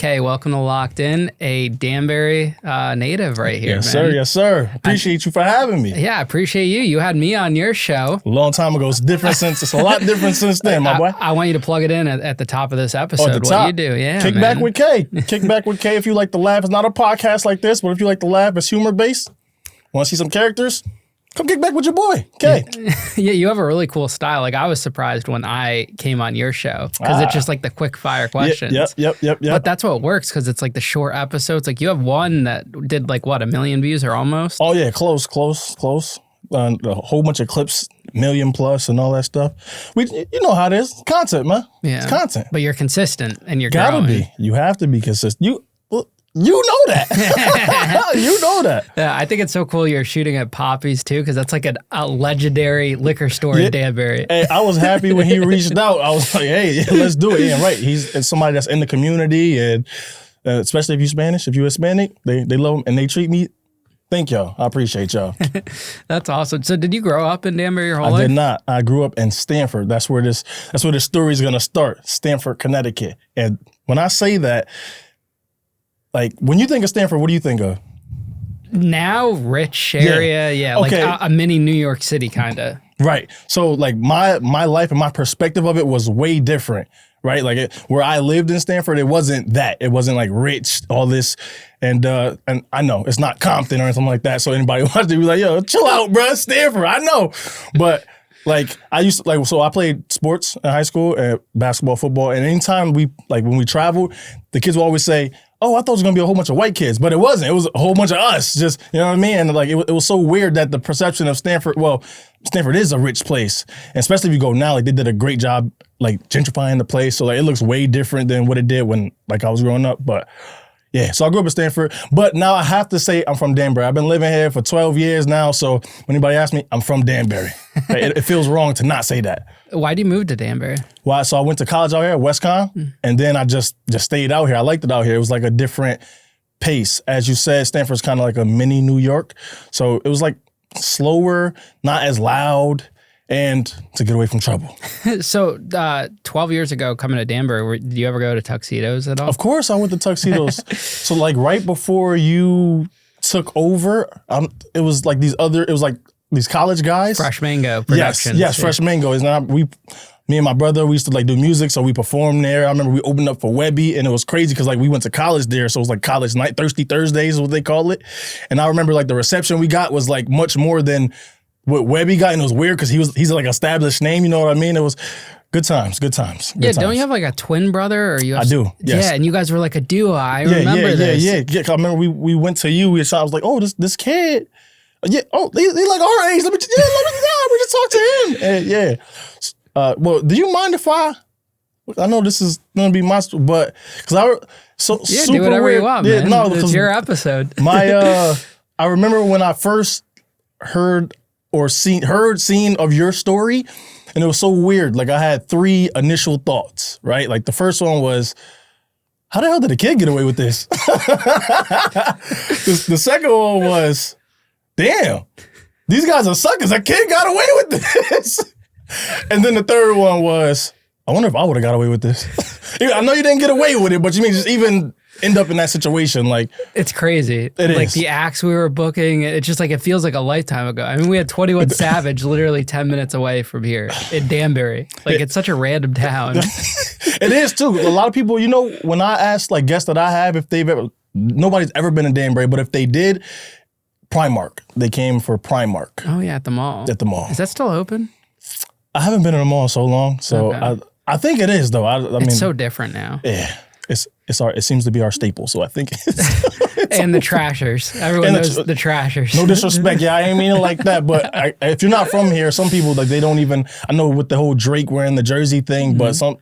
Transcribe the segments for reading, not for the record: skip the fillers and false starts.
Okay, welcome to Locked In, a Danbury native right here, Yes, man. sir. Yes, sir. Appreciate you for having me. Yeah, I appreciate you. You had me on your show. A long time ago. It's a lot different since then, my boy. I want you to plug it in at the top of this episode. At the what top. you do, yeah, Kick man. back with K. Kick back with K if you like to laugh. It's not a podcast like this, but if you like to laugh, it's humor-based. Want to see some characters? Come kick back with your boy, K. Yeah, you have a really cool style. Like, I was surprised when I came on your show because it's just like the quick fire questions. Yep. But that's what works because it's like the short episodes. Like, you have one that did like, what, 1 million views or almost? Oh, yeah, close. A whole bunch of clips, 1 million plus and all that stuff. You know how it is. Content, man. Yeah. It's content. But you're consistent and you're Gotta growing. be. You have to be consistent. You know that. You know that. Yeah, I think it's so cool you're shooting at Poppy's too, because that's like a legendary liquor store in Danbury. Hey, I was happy when he reached out. I was like, hey, let's do it. Yeah, right. He's somebody that's in the community, and especially if you're Spanish, if you're Hispanic, they love him and they treat me. Thank y'all. I appreciate y'all. That's awesome. So did you grow up in Danbury your whole life? I did not. I grew up in Stanford. That's where this story is going to start. Stanford, Connecticut. And when I say that, like, when you think of Stanford, what do you think of? Now, rich area, Okay. like a mini New York City kind of. Right. So, like, my life and my perspective of it was way different, right? Like, where I lived in Stanford, it wasn't that. It wasn't, like, rich, all this. And I know, it's not Compton or anything like that. So anybody wants to be like, yo, chill out, bro, Stanford. I know. But, like, so I played sports in high school, basketball, football. And anytime when we traveled, the kids would always say, oh, I thought it was going to be a whole bunch of white kids, but it wasn't. It was a whole bunch of us, just, you know what I mean? And like, it was so weird that the perception of Stanford is a rich place. And especially if you go now, like, they did a great job, like, gentrifying the place. So, like, it looks way different than what it did when, like, I was growing up. But yeah, so I grew up in Stanford, but now I have to say I'm from Danbury. I've been living here for 12 years now. So when anybody asks me, I'm from Danbury. It feels wrong to not say that. Why do you move to Danbury? Why? So I went to college out here at WestCon, and then I just stayed out here. I liked it out here. It was like a different pace. As you said, Stanford's kind of like a mini New York. So it was like slower, not as loud, and to get away from trouble. So 12 years ago, coming to Danbury, did you ever go to Tuxedos at all? Of course I went to Tuxedos. So like right before you took over, it was like these college guys. Fresh Mango Productions. Yes, Fresh Mango. Me and my brother, we used to like do music, so we performed there. I remember we opened up for Webby, and it was crazy because like we went to college there, so it was like college night, Thirsty Thursdays is what they call it. And I remember like the reception we got was like much more than what Webby got, and it was weird because he's like established name, you know what I mean? It was good times. Yeah, don't you have like a twin brother? Or you have, I do, yes. Yeah, and you guys were like a duo. I remember this. Yeah. I remember we went to you, I was like, oh, this kid. Yeah. Oh, they like our age. Let me just talk to him. And yeah. Well, do you mind if I know this is gonna be my, but because super do whatever weird. you want, yeah, man. No, It's your episode. I remember when I first heard seen of your story, and it was so weird. Like I had 3 initial thoughts, right? Like the first one was, how the hell did a kid get away with this? The second one was, damn, these guys are suckers. A kid got away with this. And then the third one was, I wonder if I would have got away with this. I know you didn't get away with it, but you mean just even end up in that situation? Like, it's crazy. It like is. the acts we were booking, it's just like it feels like a lifetime ago. I mean, we had 21 Savage literally 10 minutes away from here in Danbury. Like, it's such a random town. It is too. A lot of people, you know, when I ask like guests that I have, if nobody's ever been in Danbury, but if they did, Primark. They came for Primark. Oh yeah, at the mall. At the mall. Is that still open? I haven't been in a mall so long, so Okay. I think it is though. I mean, It's so different now. yeah, it seems to be our staple. So I think it's And the trashers. Everyone knows the trashers. no disrespect, yeah, I ain't mean it like that. But if you're not from here, some people like they don't even. I know with the whole Drake wearing the jersey thing, but some,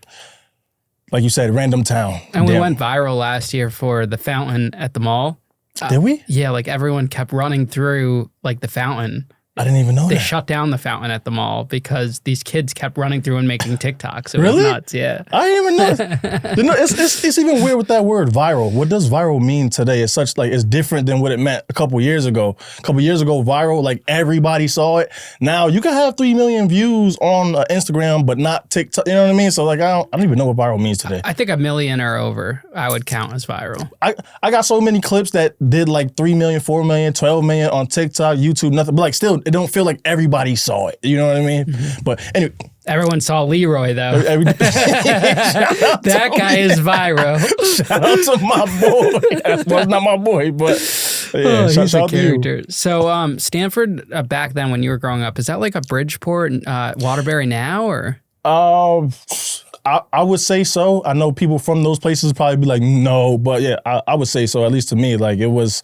like you said, random town. And we Damn. went viral last year for the fountain at the mall. Did we? Yeah, like everyone kept running through like the fountain. I didn't even know They that. shut down the fountain at the mall because these kids kept running through and making TikToks. It Really? was nuts, yeah. I didn't even know that. You know, it's even weird with that word viral. What does viral mean today? It's such like, it's different than what it meant a couple years ago. A couple years ago, viral, like everybody saw it. Now you can have 3 million views on Instagram, but not TikTok. You know what I mean? So like, I don't even know what viral means today. I think 1 million or over, I would count as viral. I got so many clips that did like 3 million, 4 million, 12 million on TikTok, YouTube, nothing. But like still, it don't feel like everybody saw it. You know what I mean? Mm-hmm. But anyway. Everyone saw Leroy though. That guy is viral. Shout out to my boy. Well, it's not my boy, but yeah, he's a out character. So Stanford, back then when you were growing up, is that like a Bridport, Waterbury now, or? I would say so. I know people from those places probably be like, no, but yeah, I would say so. At least to me, like it was,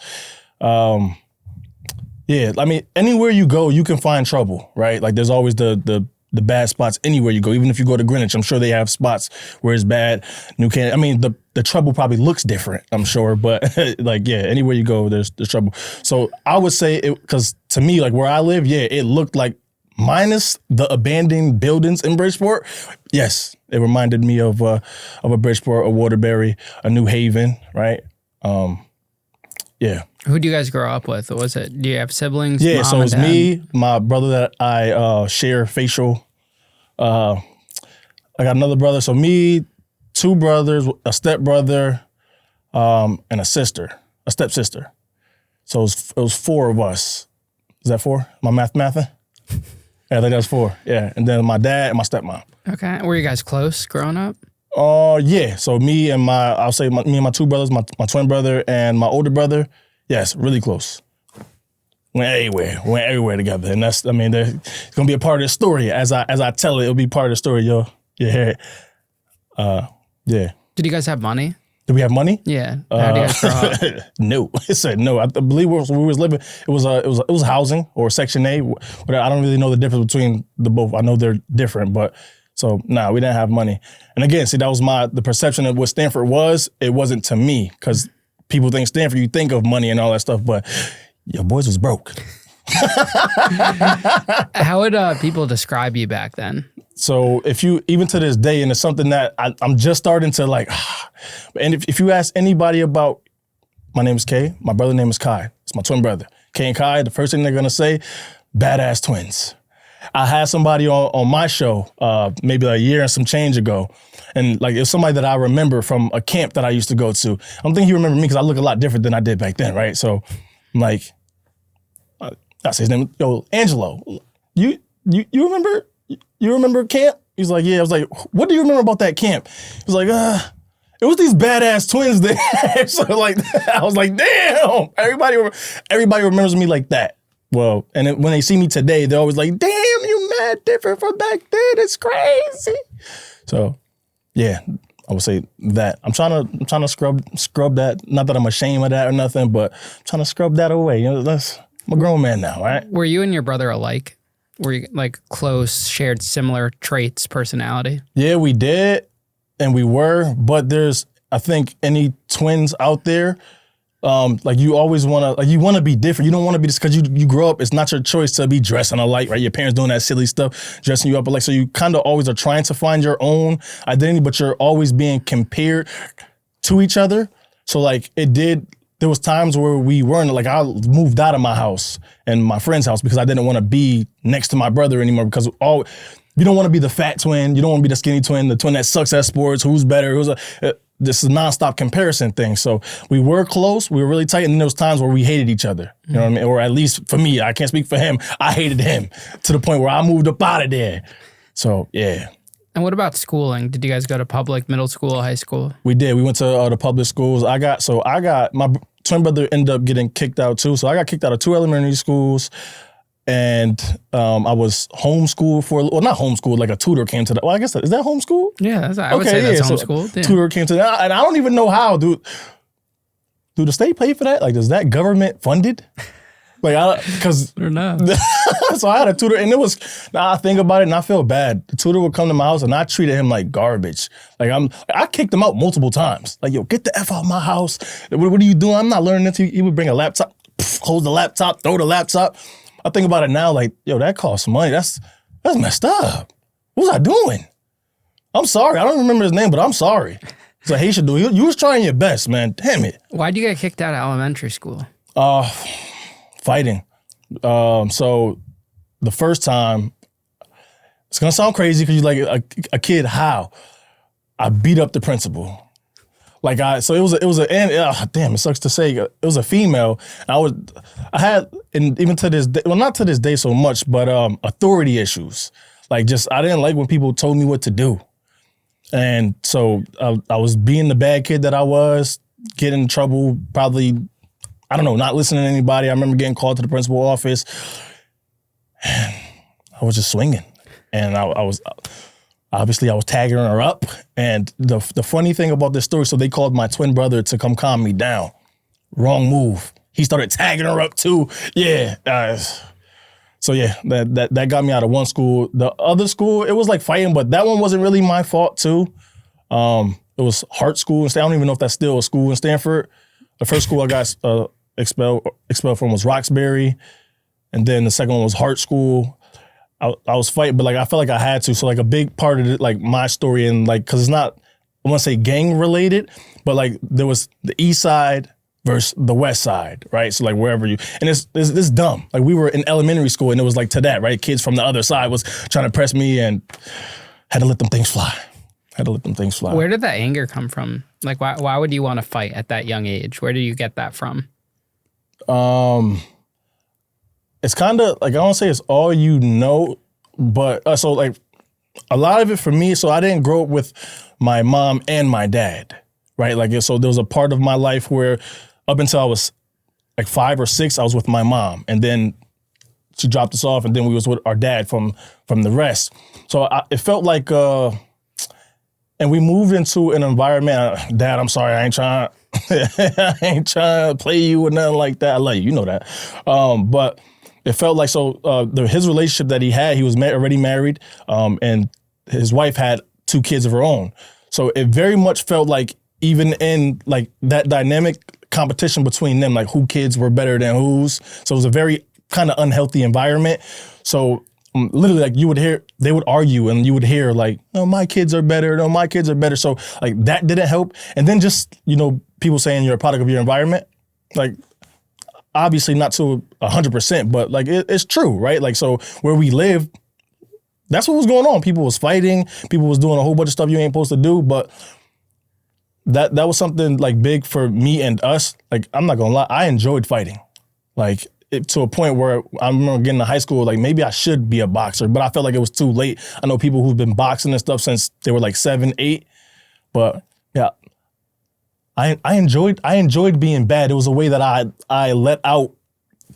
yeah. I mean, anywhere you go, you can find trouble, right? Like there's always the bad spots anywhere you go. Even if you go to Greenwich, I'm sure they have spots where it's bad. New Canada. I mean, the trouble probably looks different, I'm sure, but like, yeah, anywhere you go, there's trouble. So I would say it, because to me, like where I live, yeah, it looked like, minus the abandoned buildings in Bridport, yes, it reminded me of a Bridport, a Waterbury, a New Haven, right? Yeah. Who do you guys grow up with? What was it? Do you have siblings? Yeah, Mom so and it's dad? me, my brother that I share facial. I got another brother. So me, 2 brothers, a stepbrother, and a stepsister. So it was 4 of us. Is that 4? My mathing? Yeah, I think that's 4. Yeah, and then my dad and my stepmom. Okay, were you guys close growing up? Yeah. So me and me and my 2 brothers, my twin brother and my older brother, yes, really close. Went everywhere together, and that's, I mean, it's gonna be a part of the story as I tell it. It'll be part of the story, yo. Yeah. Yeah. Did you guys have money? Do we have money? Yeah. How do you guys grow up? No, it said no. I believe where we was living, it was housing or Section A. I don't really know the difference between the both. I know they're different, but so we didn't have money. And again, see, that was the perception of what Stanford was. It wasn't to me, because people think Stanford, you think of money and all that stuff, but your boys was broke. How would people describe you back then? So even to this day, and it's something that I'm just starting to like, and if you ask anybody about, my name is Kay, my brother's name is Kai, it's my twin brother. Kay and Kai, the first thing they're gonna say, badass twins. I had somebody on my show maybe like a year and some change ago, and like it was somebody that I remember from a camp that I used to go to. I don't think he remembered me because I look a lot different than I did back then, right? So I'm like, I say his name, yo, Angelo, you remember? You remember camp? He's like, yeah. I was like, what do you remember about that camp? He was like, it was these badass twins there. So like, I was like, damn. Everybody remembers me like that. Well, and when they see me today, they're always like, damn, you mad different from back then. It's crazy. So, yeah, I would say that. I'm trying to scrub that. Not that I'm ashamed of that or nothing, but I'm trying to scrub that away. You know, I'm a grown man now, right? Were you and your brother alike? Were you like close, shared similar traits, personality? Yeah, we did, and we were. But there's, I think, any twins out there, like you always want to be different. You don't want to be just because you grow up. It's not your choice to be dressing alike, right? Your parents doing that silly stuff, dressing you up alike. So you kind of always are trying to find your own identity, but you're always being compared to each other. So like there was times where we weren't, like I moved out of my house and my friend's house because I didn't want to be next to my brother anymore, because you don't want to be the fat twin. You don't want to be the skinny twin, the twin that sucks at sports, who's better, this is a nonstop comparison thing. So we were close, we were really tight, and then there was times where we hated each other. You know what I mean? Or at least for me, I can't speak for him, I hated him to the point where I moved up out of there. So yeah. And what about schooling? Did you guys go to public, middle school, high school? We did. We went to the public schools. I got my twin brother ended up getting kicked out too. So I got kicked out of 2 elementary schools, and I was homeschooled not homeschooled, like a tutor came to that. Well, I guess is that homeschool? Yeah, I would say that's homeschooled. Yeah. Tutor came to that, and I don't even know how. Do the state pay for that? Like, is that government funded? Like, because I don't know. So I had a tutor, and it was, now I think about it and I feel bad. The tutor would come to my house and I treated him like garbage. Like I kicked him out multiple times. Like, yo, get the F out of my house. What are you doing? I'm not learning this. He would bring a laptop, close the laptop, throw the laptop. I think about it now, like, yo, that costs money. That's messed up. What was I doing? I'm sorry. I don't remember his name, but I'm sorry. It's a Haitian dude. You was trying your best, man. Damn it. Why'd you get kicked out of elementary school? Fighting. So the first time, it's gonna sound crazy because you're like a kid. How? I beat up the principal. Like so it was damn, it sucks to say, it was a female. I had, and even to this day, well, not to this day so much, but authority issues. Like I didn't like when people told me what to do. And so I was being the bad kid that I was, getting in trouble, probably, I don't know, not listening to anybody. I remember getting called to the principal office. And I was just swinging. And I was tagging her up. And the funny thing about this story, so they called my twin brother to come calm me down. Wrong move. He started tagging her up too. Yeah. So yeah, that got me out of one school. The other school, it was like fighting, but that one wasn't really my fault too. It was Hart School. I don't even know if that's still a school in Stanford. The first school I got expelled from was Roxbury. And then the second one was Hart School. I was fighting, but like I felt like I had to. So like a big part of it, like my story, and like, cause it's not, I want to say gang related, but like there was the east side versus the west side, right? So like wherever you, and it's dumb. Like we were in elementary school and it was like to that, right? Kids from the other side was trying to press me and had to let them things fly. Where did that anger come from? Like why would you want to fight at that young age? Where do you get that from? It's kind of like, I don't say it's all you know, but so like a lot of it for me, so I didn't grow up with my mom and my dad, right? Like, so there was a part of my life where up until I was like 5 or 6, I was with my mom, and then she dropped us off, and then we was with our dad from the rest. So it felt like, and we moved into an environment. Dad, I'm sorry, I ain't trying to play you or nothing like that. I love you, you know that. But it felt like, his relationship that he had, he was already married, and his wife had 2 kids of her own. So it very much felt like, even in like that dynamic competition between them, like who kids were better than whose. So it was a very kind of unhealthy environment. So literally, like they would argue, and you would hear like, no, my kids are better. No, my kids are better. So like that didn't help. And then just, people saying you're a product of your environment, like obviously not to 100%, but like it's true, right? Like, so where we live, that's what was going on. People was fighting. People was doing a whole bunch of stuff you ain't supposed to do. But that was something like big for me and us. Like, I'm not gonna lie, I enjoyed fighting. Like, to a point where I remember getting to high school, like maybe I should be a boxer, but I felt like it was too late. I know people who've been boxing and stuff since they were like 7, 8, but yeah, I enjoyed being bad. It was a way that I let out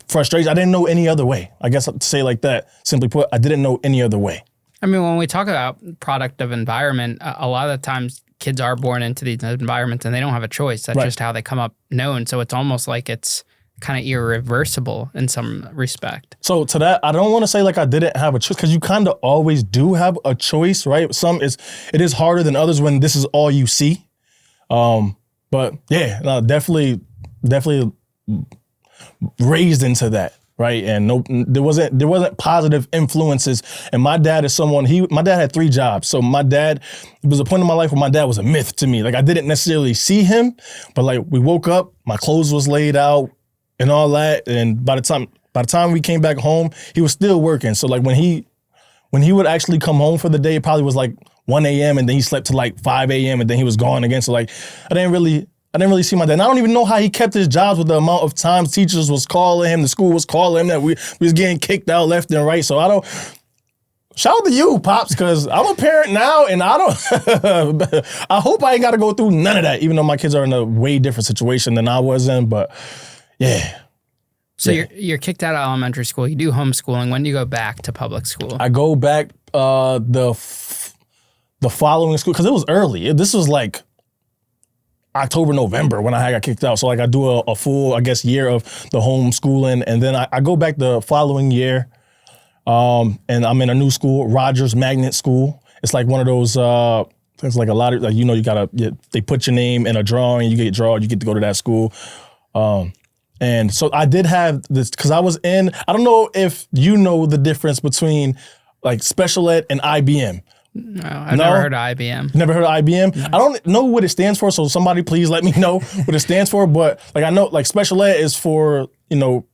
frustration. I didn't know any other way. I guess to say it like that, simply put, I didn't know any other way. I mean, when we talk about product of environment, a lot of the times kids are born into these environments and they don't have a choice. That's just how they come up known. So it's almost like it's kind of irreversible in some respect. So to that, I don't want to say like I didn't have a choice, because you kind of always do have a choice, right? It is harder than others when this is all you see. But yeah, no, definitely raised into that, right? And there wasn't positive influences. And my dad is my dad had 3 jobs. So there was a point in my life where my dad was a myth to me. Like, I didn't necessarily see him, but like we woke up, my clothes was laid out and all that. And by the time we came back home, he was still working. So like when he would actually come home for the day, it probably was like 1 a.m. and then he slept till like 5 a.m. and then he was gone again. So like I didn't really see my dad. And I don't even know how he kept his jobs with the amount of times teachers was calling him, the school was calling him, that we was getting kicked out left and right. So shout out to you, Pops, because I'm a parent now, and I hope I ain't got to go through none of that, even though my kids are in a way different situation than I was in. But yeah. So you're kicked out of elementary school. You do homeschooling. When do you go back to public school? I go back the following school, because it was early. This was like October, November when I got kicked out. So like I do a full, I guess, year of the homeschooling, and then I go back the following year, and I'm in a new school, Rogers Magnet School. It's like one of those, it's like a lot of, like, they put your name in a drawing, you get drawn, you get to go to that school. And so I did have this, because I was in, I don't know if you know the difference between like special ed and IBM. No, I've never heard of IBM. Never heard of IBM? No. I don't know what it stands for, so somebody please let me know what it stands for. But like I know, like special ed is for, you know,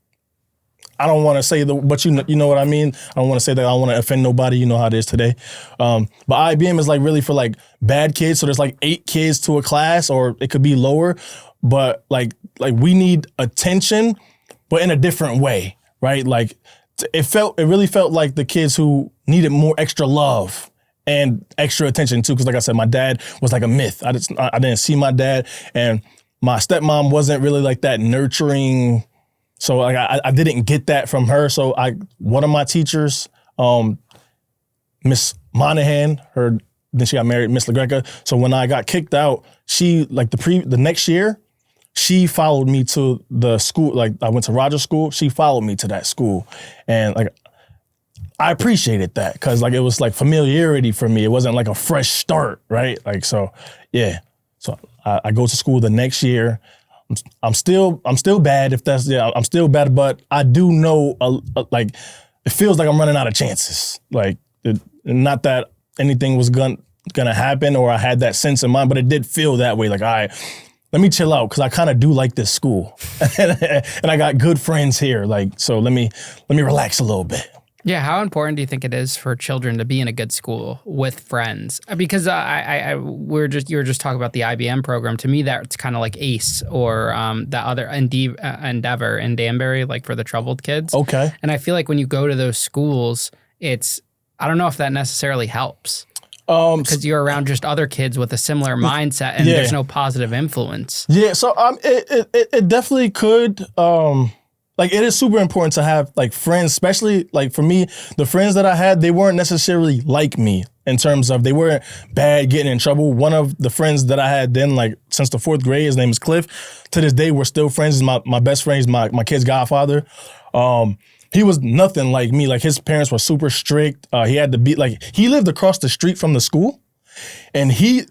I don't want to say but you know what I mean. I don't want to say that I don't want to offend nobody. You know how it is today. But IBM is like really for like bad kids. So there's like 8 kids to a class, or it could be lower. But like we need attention, but in a different way, right? Like it really felt like the kids who needed more extra love and extra attention too. Because like I said, my dad was like a myth. I didn't see my dad, and my stepmom wasn't really like that nurturing. So like I didn't get that from her. So one of my teachers, Miss Monahan, then she got married, Miss LaGreca. So when I got kicked out, she like the next year, she followed me to the school. Like I went to Rogers School. She followed me to that school, and like I appreciated that, because like it was like familiarity for me. It wasn't like a fresh start, right? Like so, yeah. So I go to school the next year. I'm still bad, if that's, yeah, I'm still bad, but I do know, like, it feels like I'm running out of chances. Like, not that anything was gonna happen or I had that sense in mind, but it did feel that way. Like, all right, let me chill out, because I kind of do like this school. And I got good friends here. Like, so let me relax a little bit. Yeah, how important do you think it is for children to be in a good school with friends? Because you were just talking about the IBM program. To me, that's kind of like ACE or that other Endeavor in Danbury, like for the troubled kids. Okay. And I feel like when you go to those schools, I don't know if that necessarily helps. Because you're around just other kids with a similar mindset, and there's no positive influence. Yeah, so it definitely could. Like, it is super important to have, like, friends, especially, like, for me, the friends that I had, they weren't necessarily like me in terms of they weren't bad, getting in trouble. One of the friends that I had then, like, since the 4th grade, his name is Cliff. To this day, we're still friends. He's my best friend. He's my kid's godfather. He was nothing like me. Like, his parents were super strict. He had to be, like, he lived across the street from the school, and his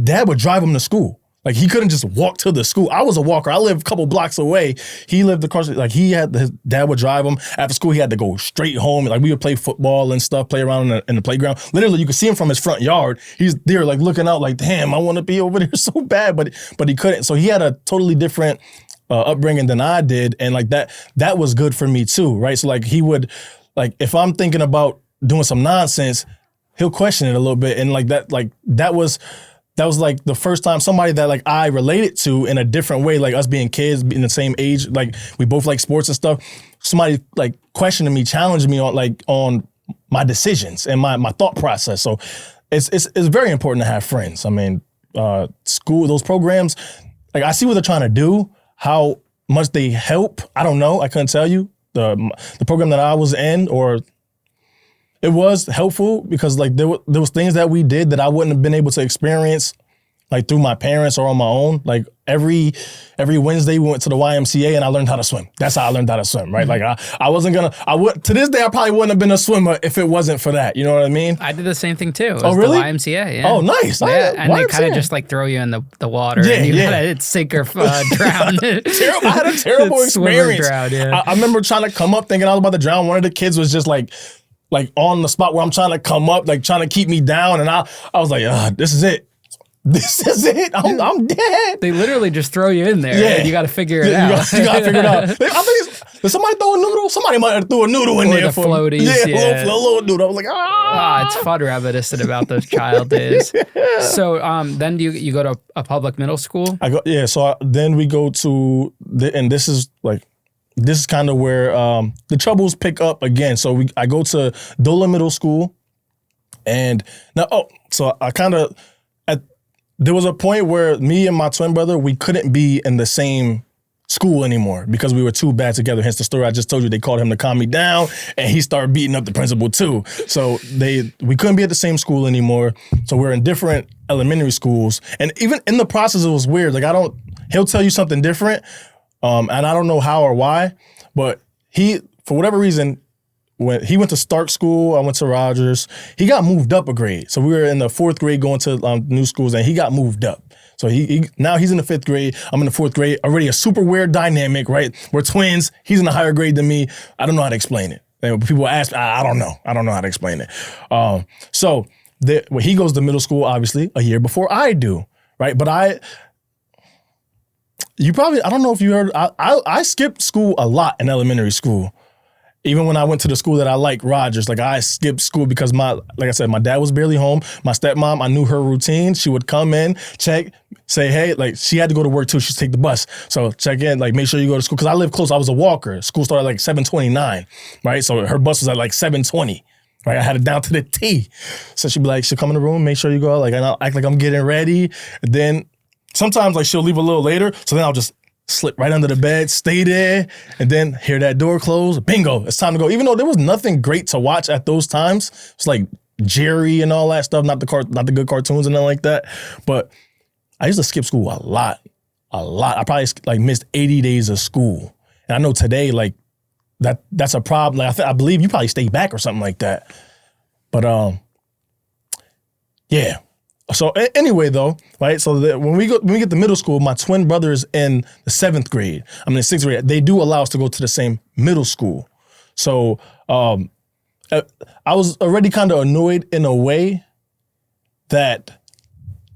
dad would drive him to school. Like, he couldn't just walk to the school. I was a walker. I lived a couple blocks away. He lived across, like, his dad would drive him. After school, he had to go straight home. Like, we would play football and stuff, play around in the playground. Literally, you could see him from his front yard. He's there, like, looking out, like, damn, I want to be over there so bad. But he couldn't. So he had a totally different upbringing than I did. And, like, that was good for me, too, right? So, like, he would, like, if I'm thinking about doing some nonsense, he'll question it a little bit. And, like, that was like the first time somebody that like I related to in a different way, like us being kids, being the same age, like we both like sports and stuff. Somebody like questioning me, challenging me on my decisions and my thought process. So it's very important to have friends. I mean, school, those programs, like I see what they're trying to do, how much they help. I don't know. I couldn't tell you the program that I was in, or it was helpful because like there was things that we did that I wouldn't have been able to experience like through my parents or on my own. Like every Wednesday we went to the YMCA and I learned how to swim. That's how I learned how to swim, right? Like to this day I probably wouldn't have been a swimmer if it wasn't for that. You know what I mean? I did the same thing too. Oh, really? The YMCA, yeah. Oh, nice. Yeah, and they kind of just like throw you in the water. Yeah, and you yeah. gotta sink or drown. I had a terrible experience. Drown, yeah. I remember trying to come up thinking I was about to drown. One of the kids was just like on the spot where I'm trying to come up, like trying to keep me down. And I was like, this is it. This is it. I'm dead. They literally just throw you in there. Yeah. And you got to figure it out. You got to figure it out. I think did somebody throw a noodle? Somebody might have threw a noodle in or there. The floaties. Yeah, a little noodle. I was like, it's fun reminiscent about those child days. Yeah. So then you go to a public middle school? So then we go to, and this is kind of where the troubles pick up again. So I go to Dola Middle School, and now, so I kind of, there was a point where me and my twin brother, we couldn't be in the same school anymore because we were too bad together. Hence the story I just told you. They called him to calm me down, and he started beating up the principal too. So we couldn't be at the same school anymore. So we're in different elementary schools, and even in the process, it was weird. Like he'll tell you something different, and I don't know how or why, but for whatever reason, when he went to Stark School, I went to Rogers. He got moved up a grade. So we were in the 4th grade going to new schools, and he got moved up. So now he's in the 5th grade. I'm in the 4th grade. Already a super weird dynamic, right? We're twins. He's in a higher grade than me. I don't know how to explain it. And people ask, I don't know. I don't know how to explain it. So he goes to middle school, obviously, a year before I do, right? But I don't know if you heard, I skipped school a lot in elementary school. Even when I went to the school that I like, Rogers, like I skipped school because like I said, my dad was barely home. My stepmom, I knew her routine. She would come in, check, say, hey, like she had to go to work too. She'd take the bus. So check in, like make sure you go to school. Cause I live close. I was a walker. School started at like 7:29, right? So her bus was at like 7:20, right? I had it down to the T. So she'd be like, she'll come in the room, make sure you go, like, and I'll act like I'm getting ready. And then sometimes like she'll leave a little later. So then I'll just slip right under the bed, stay there, and then hear that door close. Bingo, it's time to go. Even though there was nothing great to watch at those times, it's like Jerry and all that stuff, not the good cartoons and nothing like that. But I used to skip school a lot. I probably like missed 80 days of school. And I know today, like that's a problem. Like I believe you probably stayed back or something like that. But yeah. So anyway, though, right? So when we get to middle school, my twin brother is in the 7th grade. I'm in the 6th grade. They do allow us to go to the same middle school. So I was already kind of annoyed in a way that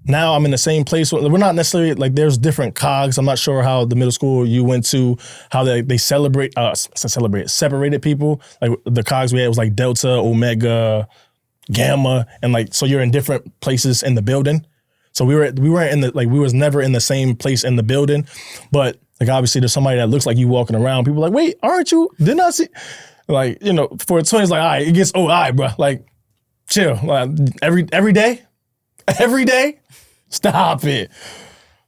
now I'm in the same place. We're not necessarily like there's different cogs. I'm not sure how the middle school you went to, how they separated people. Like the cogs we had was like Delta, Omega, Gamma, and like so you're in different places in the building. So we weren't in the we was never in the same place in the building. But like obviously there's somebody that looks like you walking around. People are like, wait, aren't you? Didn't I see? Like, you know, for a twin, it's like, all right, it gets all right, bro. Like, chill. Like, every day? Stop it.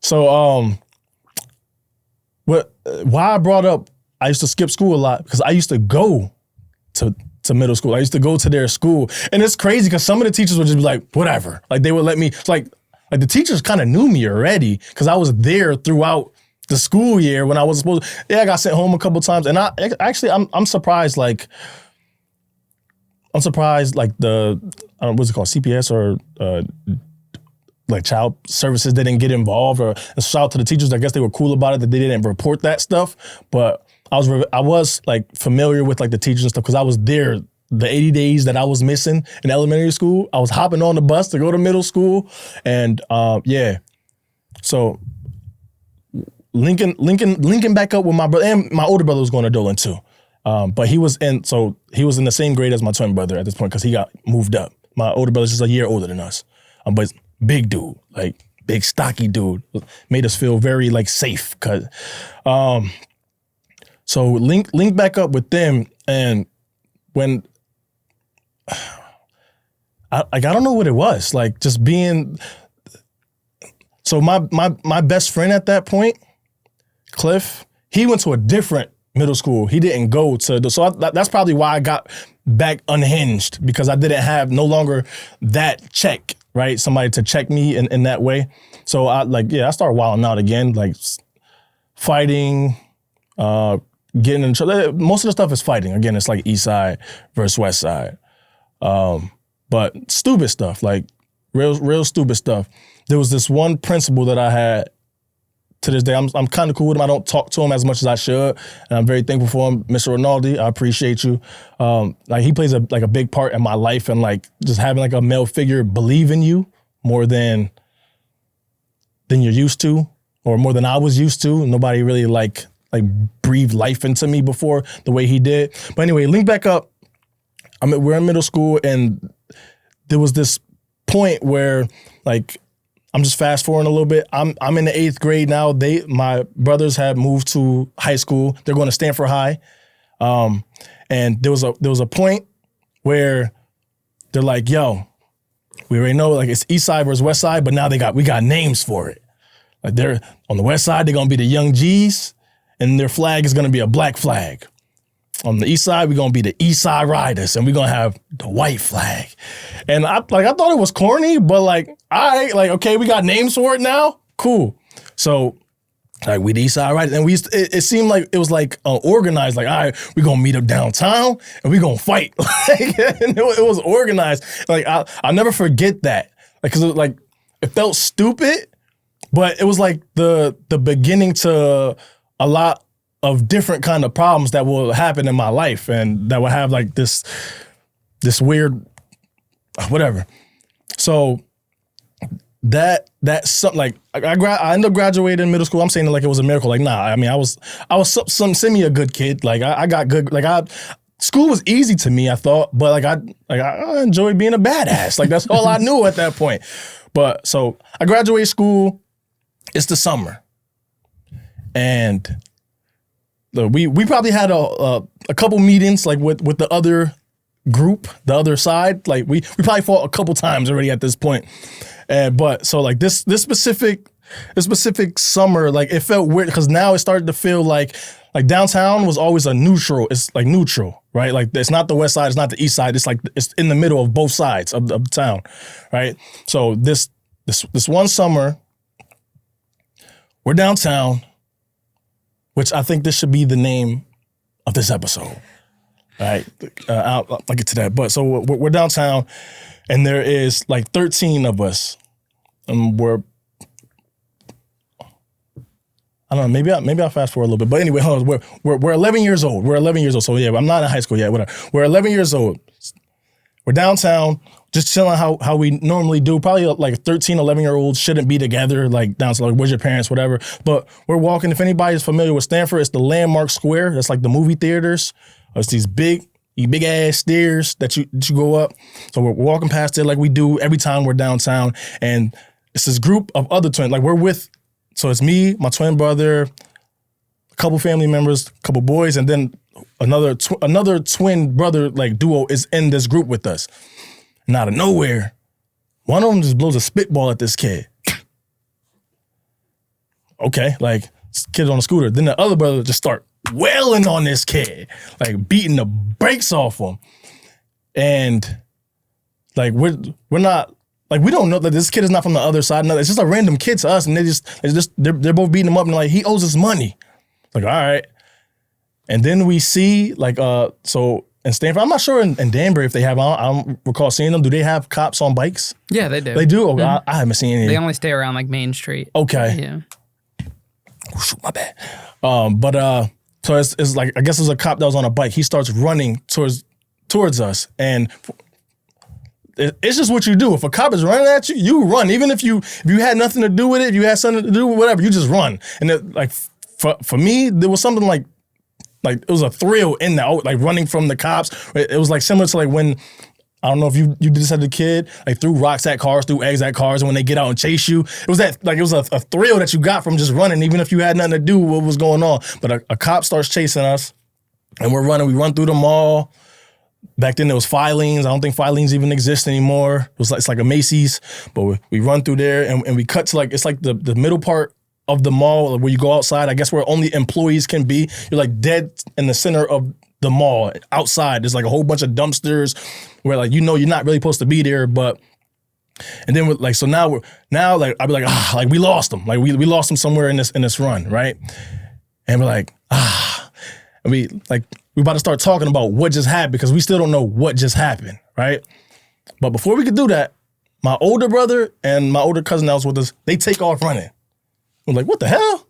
So why I brought up I used to skip school a lot because I used to go to middle school. I used to go to their school. And it's crazy because some of the teachers would just be like, whatever. Like they would let me, like the teachers kind of knew me already because I was there throughout the school year when I wasn't supposed to. Yeah, I got sent home a couple times. And I'm surprised, like the, what's it called, CPS or like child services didn't get involved, or shout out to the teachers. I guess they were cool about it that they didn't report that stuff. But I was like familiar with like the teachers and stuff because I was there the 80 days that I was missing in elementary school. I was hopping on the bus to go to middle school, and yeah. So linking back up with my brother, and my older brother was going to Dolan too, but he was in the same grade as my twin brother at this point because he got moved up. My older brother's just a year older than us, but big dude, like big stocky dude, made us feel very like safe. Cause so link back up with them, and when I don't know what it was, like just being. So my best friend at that point, Cliff, he went to a different middle school. He didn't go to that's probably why I got back unhinged, because I didn't have no longer that check, right? Somebody to check me in that way. So I started wilding out again, like fighting, getting in trouble. Most of the stuff is fighting. Again, it's like East Side versus West Side. But stupid stuff, like real stupid stuff. There was this one principal that I had. To this day, I'm kind of cool with him. I don't talk to him as much as I should, and I'm very thankful for him, Mr. Rinaldi. I appreciate you. Like he plays a big part in my life, and like just having like a male figure believe in you more than you're used to, or more than I was used to. Nobody really like breathed life into me before the way he did. But anyway, link back up. We're in middle school, and there was this point where like. I'm just fast forwarding a little bit. I'm in the 8th grade now. My brothers have moved to high school. They're going to Stanford High. And there was a point where they're like, yo, we already know like it's East Side versus West Side, but now we got names for it. Like they're on the West Side, they're gonna be the Young G's, and their flag is gonna be a black flag. On the East Side, we're gonna be the East Side Riders, and we're gonna have the white flag. And I thought it was corny, but like, all right, like, okay, we got names for it now. Cool. So like we the East Side Riders, and it seemed like it was like organized, like, all right, we're gonna meet up downtown and we're gonna fight. And it was organized. Like I'll never forget that. Like, cause it felt stupid, But it was like the beginning to a lot of different kind of problems that will happen in my life and that will have like this weird whatever. So that's something like I ended up graduating in middle school. I'm saying it like it was a miracle. Like, nah, I mean, I was some semi a good kid. Like I got good. Like school was easy to me, I thought, but like I enjoyed being a badass. Like that's all I knew at that point. But so I graduated school. It's the summer, and we probably had a couple meetings like with the other group, the other side. Like we probably fought a couple times already at this point. But so like this specific summer, like it felt weird because now it started to feel like downtown was always a neutral. It's like neutral, right? Like it's not the west side, it's not the east side. It's like it's in the middle of both sides of the town, right? So this one summer, we're downtown, which I think this should be the name of this episode. All right, I'll get to that. But so we're downtown, and there is like 13 of us, and we're, I don't know, maybe I'll fast forward a little bit. But anyway, hold on, we're 11 years old. We're 11 years old. So yeah, I'm not in high school yet. Whatever. We're 11 years old. We're downtown, just chilling how we normally do. Probably like 13, 11-year-olds shouldn't be together, like downtown, like where's your parents, whatever. But we're walking. If anybody's familiar with Stanford, it's the Landmark Square. That's like the movie theaters. It's these big ass stairs that you go up. So we're walking past it like we do every time we're downtown. And it's this group of other twins. Like we're with, so it's me, my twin brother, a couple family members, a couple boys, and then another twin brother like duo is in this group with us. And out of nowhere, one of them just blows a spitball at this kid. Okay, like this kid on a scooter. Then the other brother just start wailing on this kid, like beating the brakes off him. And like we're not, like we don't know that this kid is not from the other side. No, it's just a random kid to us, and they're both beating him up and like he owes us money. Like, all right. And then we see like so in Stanford, I'm not sure in Danbury if they have, I don't recall seeing them. Do they have cops on bikes? Yeah, they do. They do? Okay, I haven't seen any. They only stay around like Main Street. Okay. Yeah. Oh, shoot, my bad. So it's like, I guess there's a cop that was on a bike. He starts running towards us. And it's just what you do. If a cop is running at you, you run. Even if you had nothing to do with it, if you had something to do with whatever, you just run. And like for me, there was something like it was a thrill in that, like running from the cops. It was like similar to like when, I don't know if you did this as a kid, like threw rocks at cars, threw eggs at cars, and when they get out and chase you, it was that, like it was a thrill that you got from just running, even if you had nothing to do with what was going on. But a cop starts chasing us, and we're running. We run through the mall. Back then there was Filene's. I don't think Filene's even exist anymore. It's like a Macy's, but we run through there, and we cut to like, it's like the middle part of the mall where you go outside, I guess where only employees can be. You're like dead in the center of the mall. Outside, there's like a whole bunch of dumpsters where like, you know, you're not really supposed to be there, but, and then we're like, so now like, I'd be like, like we lost them. Like we lost them somewhere in this run, right? And we're like, and we about to start talking about what just happened because we still don't know what just happened, right? But before we could do that, my older brother and my older cousin that was with us, they take off running. We're like, what the hell?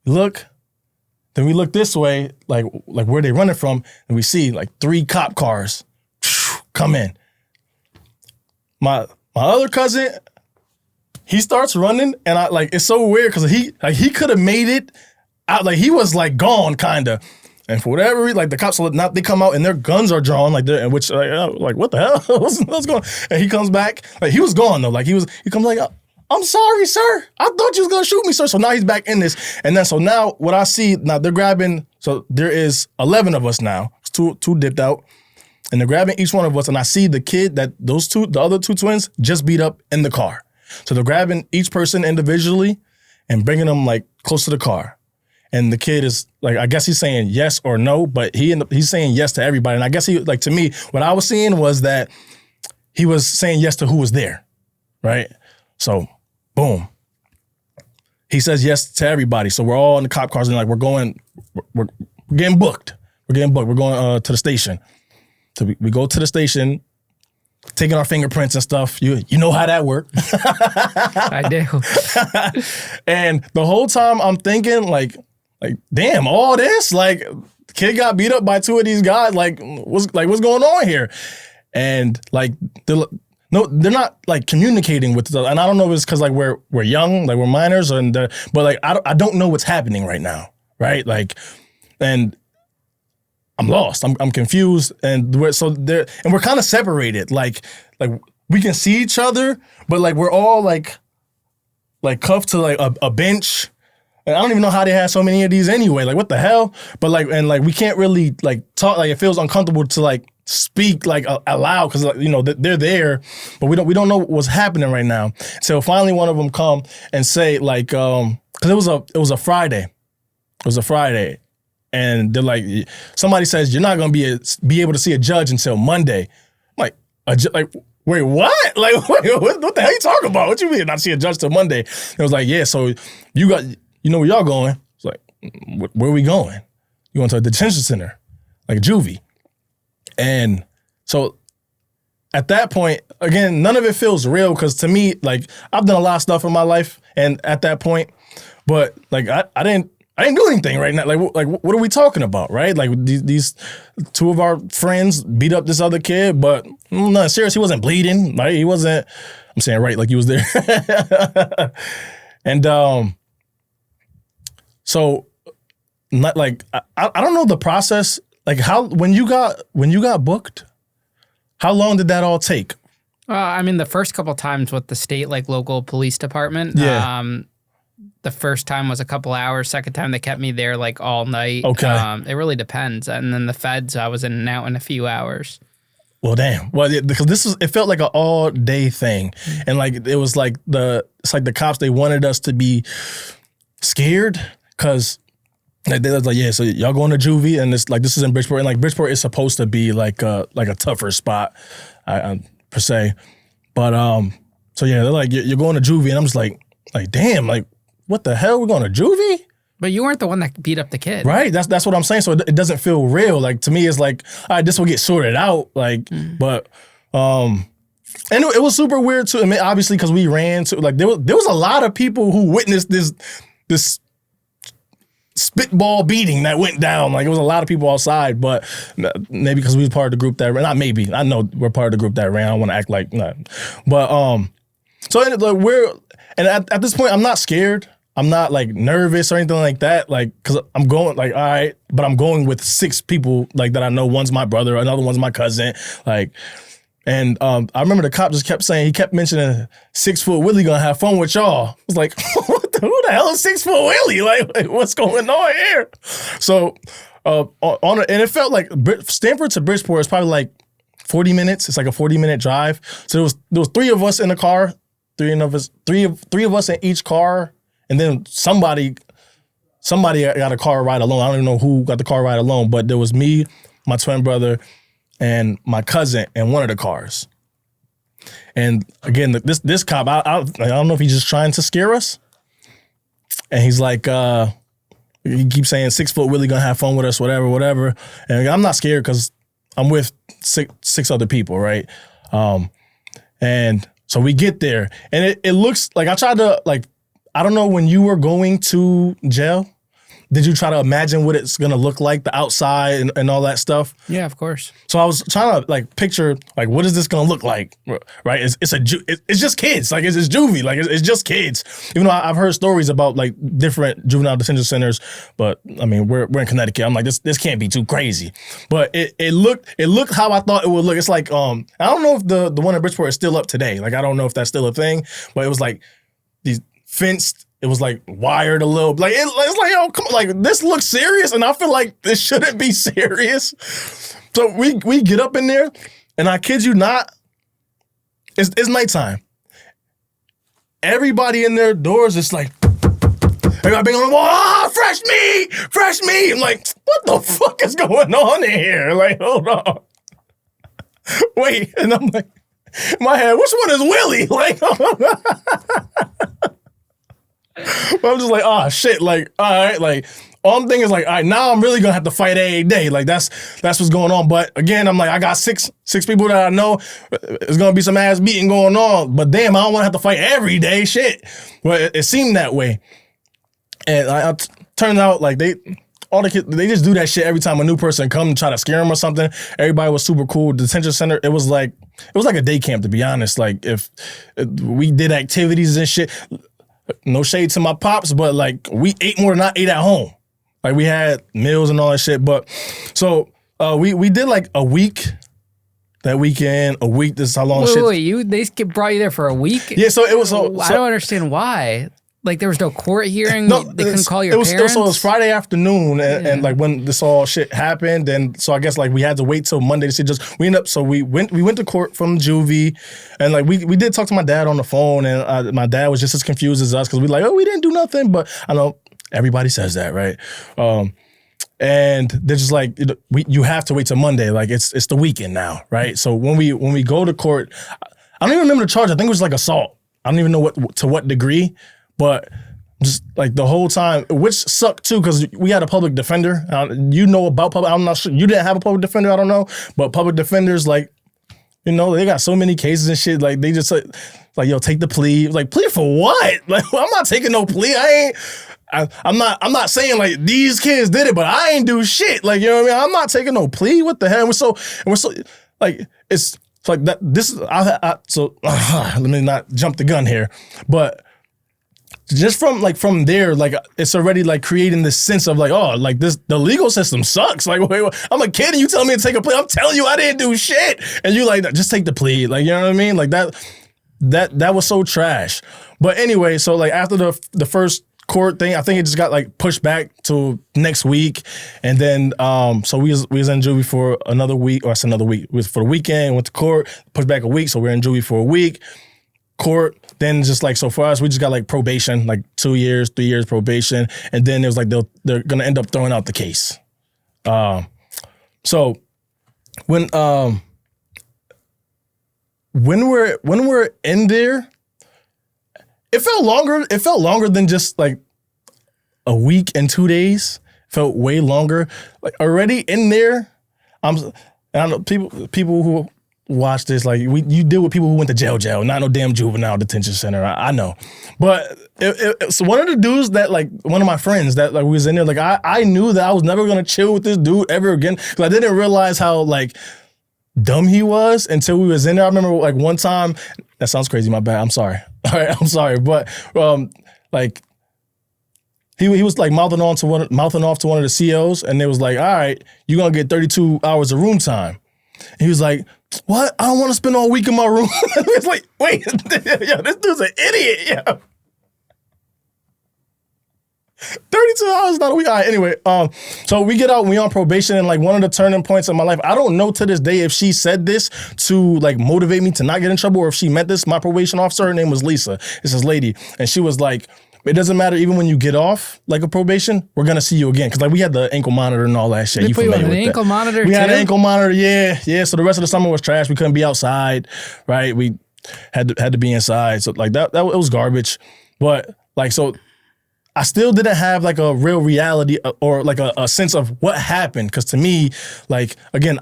Look. Then we look this way, like where they running from, and we see like 3 cop cars come in. My other cousin, he starts running, and I like, it's so weird because he could have made it out, like he was like gone kinda. And for whatever reason, like the cops, they come out and their guns are drawn, like they're, which like what the hell? what's going on? And he comes back, like he was gone though, like he comes like, I'm sorry, sir. I thought you was gonna shoot me, sir. So now he's back in this. And then so now what I see, now they're grabbing, so there is 11 of us now. Two dipped out. And they're grabbing each one of us. And I see the kid that the other 2 twins just beat up in the car. So they're grabbing each person individually and bringing them like close to the car. And the kid is like, I guess he's saying yes or no, but he's saying yes to everybody. And I guess he, like, to me, what I was seeing was that he was saying yes to who was there, right? So, boom. He says yes to everybody. So we're all in the cop cars and like, we're getting booked. We're getting booked. We're going to the station. So we go to the station. taking our fingerprints and stuff. You know how that worked. I do. And the whole time I'm thinking like, damn, all this? Like, kid got beat up by two of these guys. Like, what's going on here? And like, no, they're not like communicating with us. And I don't know if it's because like we're young, like we're minors, but like I don't know what's happening right now, right? Like, and I'm lost. I'm confused, and we're kind of separated. Like we can see each other, but like we're all like cuffed to like a bench. And I don't even know how they have so many of these anyway. Like, what the hell? But like, and like we can't really like talk. Like, it feels uncomfortable to like speak like aloud because like, you know they're there, but we don't know what's happening right now. So finally, one of them come and say like, because it was a Friday. It was a Friday. And they're like, somebody says, you're not going to be able to see a judge until Monday. I'm like, wait, what? Like, wait, what the hell are you talking about? What you mean not see a judge till Monday? It was like, yeah, so you know where y'all going? It's like, where are we going? You going to a detention center, like a juvie. And so at that point, again, none of it feels real because to me, like, I've done a lot of stuff in my life and at that point, but like, I didn't do anything right now. Like, what are we talking about, right? Like, these two of our friends beat up this other kid, but no, serious, he wasn't bleeding. Right? He wasn't. I'm saying right, like he was there. And so, not like I don't know the process. Like when you got booked, how long did that all take? I mean, the first couple times with the state, like local police department. Yeah. The first time was a couple hours. Second time they kept me there like all night. Okay. It really depends. And then the feds, I was in and out in a few hours. Well, damn. Well, because it felt like an all day thing, and like it was like the cops, they wanted us to be scared because they was like, yeah, so y'all going to juvie, and this is in Bridport, and like Bridport is supposed to be like a tougher spot, per se, but so yeah, they're like, you're going to juvie, and I'm just like damn, like. What the hell? We're going to juvie? But you weren't the one that beat up the kid. Right. That's what I'm saying. So it doesn't feel real. Like, to me, it's like, all right, this will get sorted out. Like, but, and it was super weird too. I mean, obviously, because we ran to, like, there was a lot of people who witnessed this spitball beating that went down. Like, it was a lot of people outside, but maybe because we was part of the group that ran. Not maybe. I know we're part of the group that ran. I don't want to act like, not. But, so like, and at this point, I'm not scared. I'm not like nervous or anything like that. Like, cause I'm going like, all right, but I'm going with 6 people like that I know. One's my brother, another one's my cousin. Like, and I remember the cop just kept saying, he kept mentioning 6-foot Willie gonna have fun with y'all. I was like, who the hell is 6-foot Willie? Like, what's going on here? So, and it felt like Stanford to Bridport is probably like 40 minutes. It's like a 40-minute drive. So there was 3 of us in the car, three of us in each car. And then somebody got a car ride alone. I don't even know who got the car ride alone, but there was me, my twin brother, and my cousin in one of the cars. And again, this cop, I don't know if he's just trying to scare us. And he's like, he keeps saying 6-foot Willie gonna have fun with us, whatever. And I'm not scared because I'm with six other people, right? And so we get there, and it looks like I tried to like. I don't know, when you were going to jail, did you try to imagine what it's gonna look like, the outside and all that stuff? Yeah, of course. So I was trying to like picture like what is this gonna look like, right? It's just kids, like it's juvie, like it's just kids. Even though I've heard stories about like different juvenile detention centers, but I mean we're in Connecticut. I'm like this can't be too crazy, but it looked how I thought it would look. It's like I don't know if the one in Bridport is still up today. Like I don't know if that's still a thing, but it was like these. Fenced, it was like wired a little, like it's like, yo, come on, like this looks serious, and I feel like this shouldn't be serious. So we get up in there, and I kid you not, it's nighttime. Everybody in their doors is like, everybody being on the wall, fresh meat. I'm like, what the fuck is going on in here? Like, hold on, wait, and I'm like, in my head, which one is Willie? Like. But I'm just like, oh shit, like, all right, like all I'm thinking is like, all right, now I'm really gonna have to fight every day. Like that's what's going on. But again, I'm like, I got six people that I know. There's gonna be some ass beating going on. But damn, I don't wanna have to fight every day. Shit. But it seemed that way. And turned out like all the kids, they just do that shit every time a new person come and try to scare them or something. Everybody was super cool. Detention center, it was like a day camp, to be honest. Like if we did activities and shit, no shade to my pops, but like we ate more than I ate at home. Like we had meals and all that shit. But so we did like a week. That weekend, a week. This is how long. Wait, they brought you there for a week? Yeah. So it was. So I don't understand why. Like there was no court hearing. No, they couldn't call your parents. So it was Friday afternoon, and like when this all shit happened, and so I guess like we had to wait till Monday to see. We went to court from juvie, and like we did talk to my dad on the phone, and my dad was just as confused as us because we like, oh, we didn't do nothing, but I know everybody says that, right? And they're just like, you have to wait till Monday, like it's the weekend now, right? So when we go to court, I don't even remember the charge. I think it was like assault. I don't even know what degree. But just like the whole time, which sucked too, because we had a public defender. You know about public, I'm not sure. You didn't have a public defender, I don't know. But public defenders, like, you know, they got so many cases and shit. Like, they just like, yo, take the plea. Like, plea for what? Like, well, I'm not taking no plea. I'm not saying like these kids did it, but I ain't do shit. Like, you know what I mean? I'm not taking no plea. What the hell? We're so like, it's like that. This is, let me not jump the gun here, but just from there, like it's already like creating this sense of like, oh, like the legal system sucks. Like, wait, I'm a kid and you telling me to take a plea. I'm telling you I didn't do shit, and you like just take the plea. Like, you know what I mean? Like that was so trash. But anyway, so like after the first court thing, I think it just got like pushed back to next week, and then so we was in juvie for another week, or it's another week. We was for the weekend, went to court, pushed back a week, so we're in juvie for a week. Court, then just like, so for us, we just got like probation, like 2 years, 3 years probation, and then it was like they're gonna end up throwing out the case. So when we're in there, it felt longer than just like a week and 2 days. It felt way longer. Like already in there, I don't know, people who watch this, like you deal with people who went to jail, not no damn juvenile detention center. I know, but so one of the dudes that like one of my friends that like we was in there, like I knew that I was never gonna chill with this dude ever again because I didn't realize how like dumb he was until we was in there. I remember like one time, that sounds crazy, my bad. I'm sorry. All right, I'm sorry, but like he was like mouthing off to one of the COs, and they was like, all right, you're gonna get 32 hours of room time. And he was like, what? I don't want to spend all week in my room. It's like, wait, yo, this dude's an idiot. Yeah. 32 hours, not a week. All right, anyway, so we get out, we on probation, and like one of the turning points of my life, I don't know to this day if she said this to like motivate me to not get in trouble or if she meant this. My probation officer, her name was Lisa. It's this lady. And she was like, it doesn't matter, even when you get off like a probation, we're gonna see you again. Cause like we had the ankle monitor and all that shit. They put you on an ankle monitor too? We had an ankle monitor, yeah. So the rest of the summer was trash. We couldn't be outside, right? We had to be inside. So like that it was garbage. But like, so I still didn't have like a real reality or like a sense of what happened. Cause to me, like again,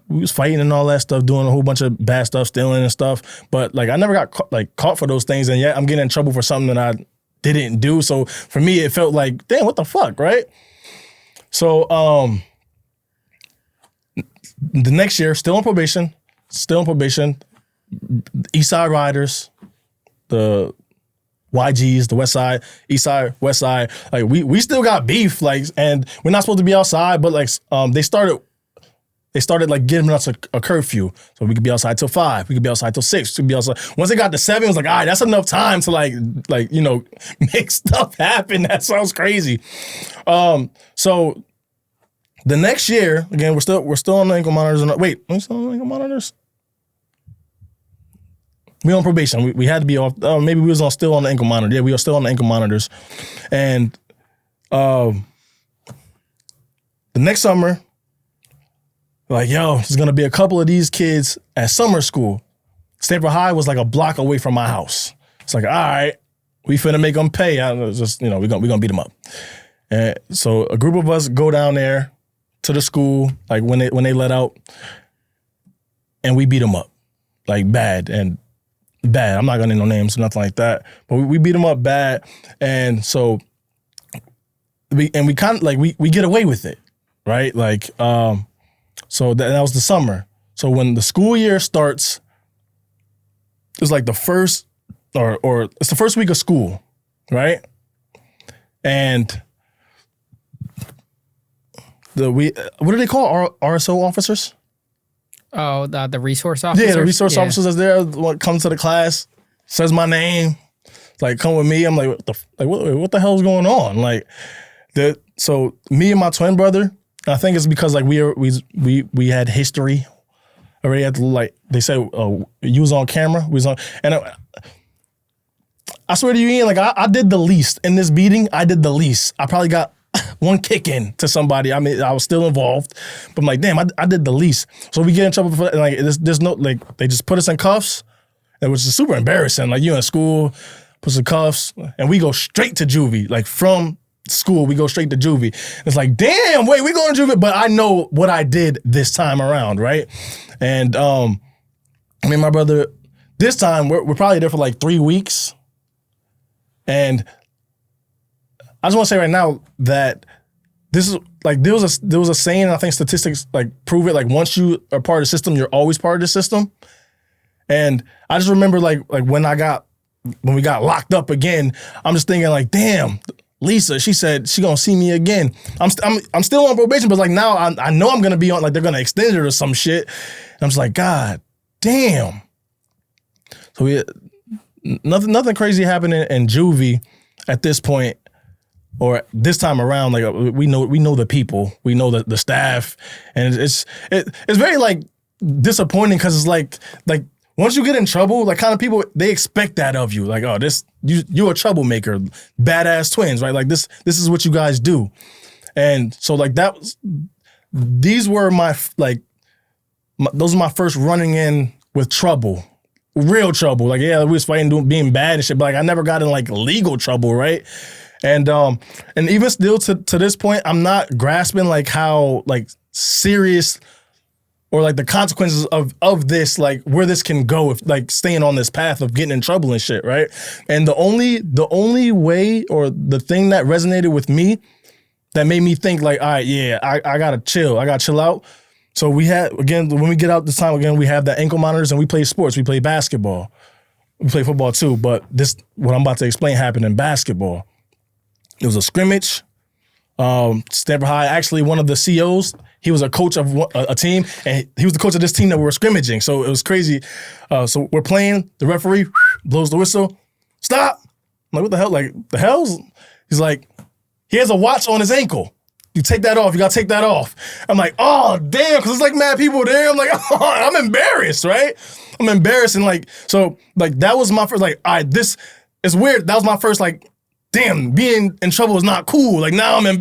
we was fighting and all that stuff, doing a whole bunch of bad stuff, stealing and stuff. But like I never got caught for those things, and yet I'm getting in trouble for something that I didn't do. So for me, it felt like, damn, what the fuck, right? So the next year, still on probation. East Side Riders, the YGs, the West Side, East Side, West Side. Like we still got beef, like, and we're not supposed to be outside, but like they started like giving us a curfew. So we could be outside till 5. We could be outside till 6. We could be outside. Once it got to 7, it was like, all right, that's enough time to like, you know, make stuff happen. That sounds crazy. So the next year, again, we're still on the ankle monitors. Wait, are we still on the ankle monitors? We on probation. We had to be off. Maybe we was still on the ankle monitor. Yeah, we were still on the ankle monitors. And the next summer, like, yo, there's gonna be a couple of these kids at summer school. Stanford High was like a block away from my house. It's like, all right, We finna make them pay. We gonna beat them up. And so a group of us go down there to the school, like when they let out, and we beat them up, like bad. I'm not gonna name no names or nothing like that, but we beat them up bad, and so we kind of like we get away with it, right? Like so that was the summer. So when the school year starts, it's like the first or it's the first week of school, right? And what do they call RSO officers? Oh, the resource officers? Yeah, the resource officers that's there, comes to the class, says my name, like, come with me. I'm like, what the hell's going on? Like, so me and my twin brother, I think it's because like we had history already. Had to, like they said, you was on camera. We was on, and I swear to you, Ian, like I did the least in this beating. I did the least. I probably got one kick in to somebody. I mean, I was still involved, but I'm like, damn, I did the least. So we get in trouble for that. Like, there's no, like, they just put us in cuffs, which is super embarrassing. Like, you in school, put some cuffs, and we go straight to juvie. Like, from school, we go straight to juvie. It's like, damn, wait, we going to juvie, but I know what I did this time around, right? And me and my brother, this time, we're probably there for like 3 weeks. And I just want to say right now that this is like there was a saying, and I think statistics like prove it. Like once you are part of the system, you're always part of the system. And I just remember like when we got locked up again, I'm just thinking like, damn, Lisa, she said she gonna see me again. I'm still on probation, but like now I know I'm gonna be on, like they're gonna extend it or some shit. And I'm just like, God damn. So nothing crazy happened in juvie at this point. Or this time around, like we know the people, we know the staff, and it's very like disappointing because it's like once you get in trouble, like kind of people they expect that of you, like, oh, you're a troublemaker, badass twins, right? Like this is what you guys do, and so like these were those are my first running in with trouble, real trouble. Like yeah, we was fighting being bad and shit, but like I never got in like legal trouble, right? And even still to this point, I'm not grasping like how like serious or like the consequences of this, like where this can go if like staying on this path of getting in trouble and shit, right? And the only way or the thing that resonated with me that made me think like, all right, yeah, I gotta chill out. So we had, again, when we get out this time, again, we have the ankle monitors and we play sports. We play basketball. We play football too, but what I'm about to explain happened in basketball. It was a scrimmage. Stanford High, actually one of the COs, he was a coach of a team, and he was the coach of this team that we were scrimmaging. So it was crazy. So we're playing, the referee blows the whistle. Stop. I'm like, what the hell? Like, the hell's? He's like, he has a watch on his ankle. You take that off. You got to take that off. I'm like, oh, damn, because it's like mad people there. I'm like, oh, I'm embarrassed, right? I'm embarrassed. And like, so like that was my first, like, all right, this is weird. That was my first, like, damn, being in trouble is not cool. Like now I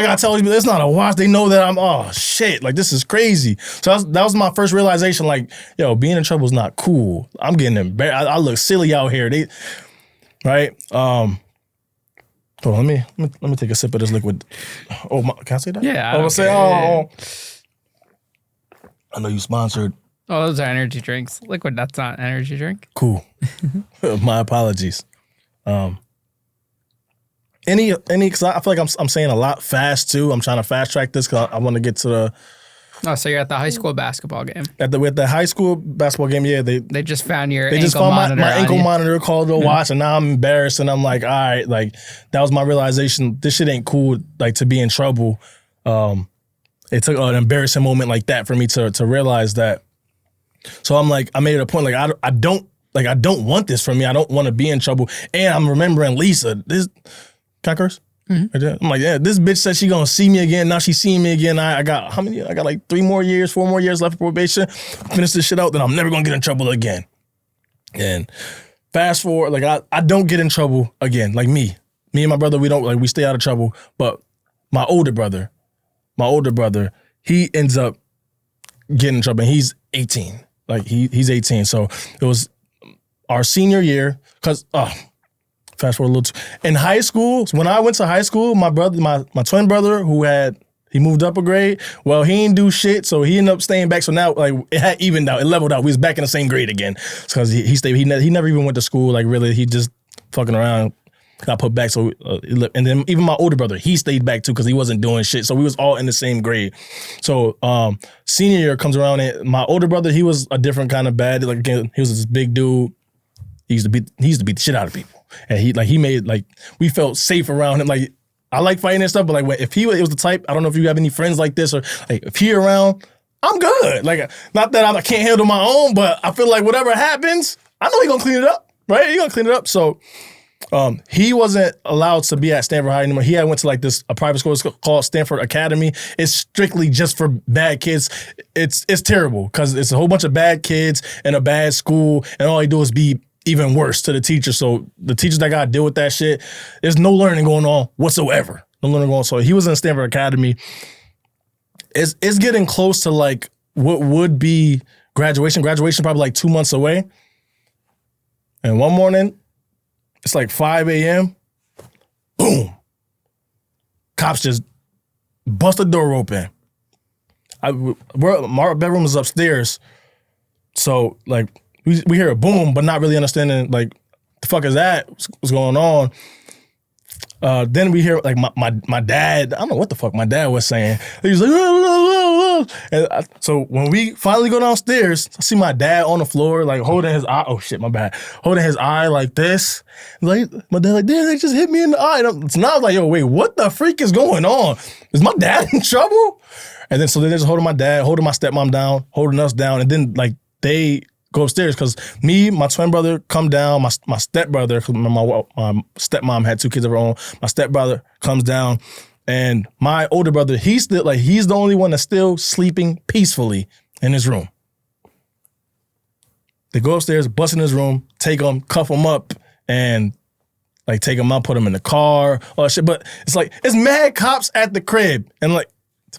gotta tell you, it's not a watch. They know that oh shit, like this is crazy. So that was my first realization. Like, yo, being in trouble is not cool. I'm getting embarrassed. I look silly out here. Right? Hold on, let me take a sip of this liquid. Oh, can I say that? Yeah. I was say, I know you sponsored. Oh, those are energy drinks. Liquid, that's not an energy drink. Cool. My apologies. Because I feel like I'm saying a lot fast too. I'm trying to fast track this because I want to get to the. Oh, so you're at the high school basketball game. At the high school basketball game, yeah. They just found your. They just found my ankle monitor, called to watch, and now I'm embarrassed, and I'm like, all right, like that was my realization. This shit ain't cool. Like to be in trouble. It took an embarrassing moment like that for me to realize that. So I'm like, I made it a point. Like I don't want this from me. I don't want to be in trouble. And I'm remembering Lisa. Can I curse? Mm-hmm. I'm like, yeah, this bitch said she gonna see me again. Now she's seeing me again. I got how many? I got like 4 more years left of probation. Finish this shit out, then I'm never gonna get in trouble again. And fast forward, like I don't get in trouble again. Like me and my brother, we stay out of trouble. But my older brother, he ends up getting in trouble, and he's 18. Like he's 18. So it was our senior year, because fast forward a little. In high school, when I went to high school, my twin brother he moved up a grade. Well, he didn't do shit, so he ended up staying back. So now, like, it had evened out. It leveled out. We was back in the same grade again. Because he stayed. He never even went to school. Like, really, he just fucking around. Got put back. So, and then even my older brother, he stayed back too because he wasn't doing shit. So we was all in the same grade. So senior year comes around, and my older brother, he was a different kind of bad. Like, again, he was this big dude. He used to beat the shit out of people, and he made we felt safe around him. Like, I like fighting and stuff, but like if it was the type, I don't know if you have any friends like this, or like if he around, I'm good. Like, not that I can't handle my own, but I feel like whatever happens, I know he gonna clean it up, right? He gonna clean it up. So. He wasn't allowed to be at Stanford High anymore. He had went to like a private school called Stanford Academy. It's strictly just for bad kids. It's terrible because it's a whole bunch of bad kids in a bad school, and all they do is be even worse to the teachers. So the teachers that gotta deal with that shit, there's no learning going on whatsoever. No learning going on. So he was in Stanford Academy. It's getting close to like what would be graduation. Graduation probably like 2 months away. And one morning, it's like 5 a.m. Boom. Cops just bust the door open. My bedroom is upstairs. So, like, we hear a boom, but not really understanding, like, the fuck is that? What's going on? Then we hear, like, my dad, I don't know what the fuck my dad was saying. He was like, and so when we finally go downstairs, I see my dad on the floor, like, holding his eye. Oh, shit, my bad. Holding his eye like this. Like, my dad like, damn, they just hit me in the eye. So now I was like, yo, wait, what the freak is going on? Is my dad in trouble? And then so they're just holding my dad, holding my stepmom down, holding us down. And then, like, they go upstairs because me, my twin brother come down, my stepbrother, cause my stepmom had 2 kids of her own. My stepbrother comes down, and my older brother, he's the only one that's still sleeping peacefully in his room. They go upstairs, bust in his room, take him, cuff him up, and like take him out, put him in the car, all that shit. But it's like, it's mad cops at the crib. And like,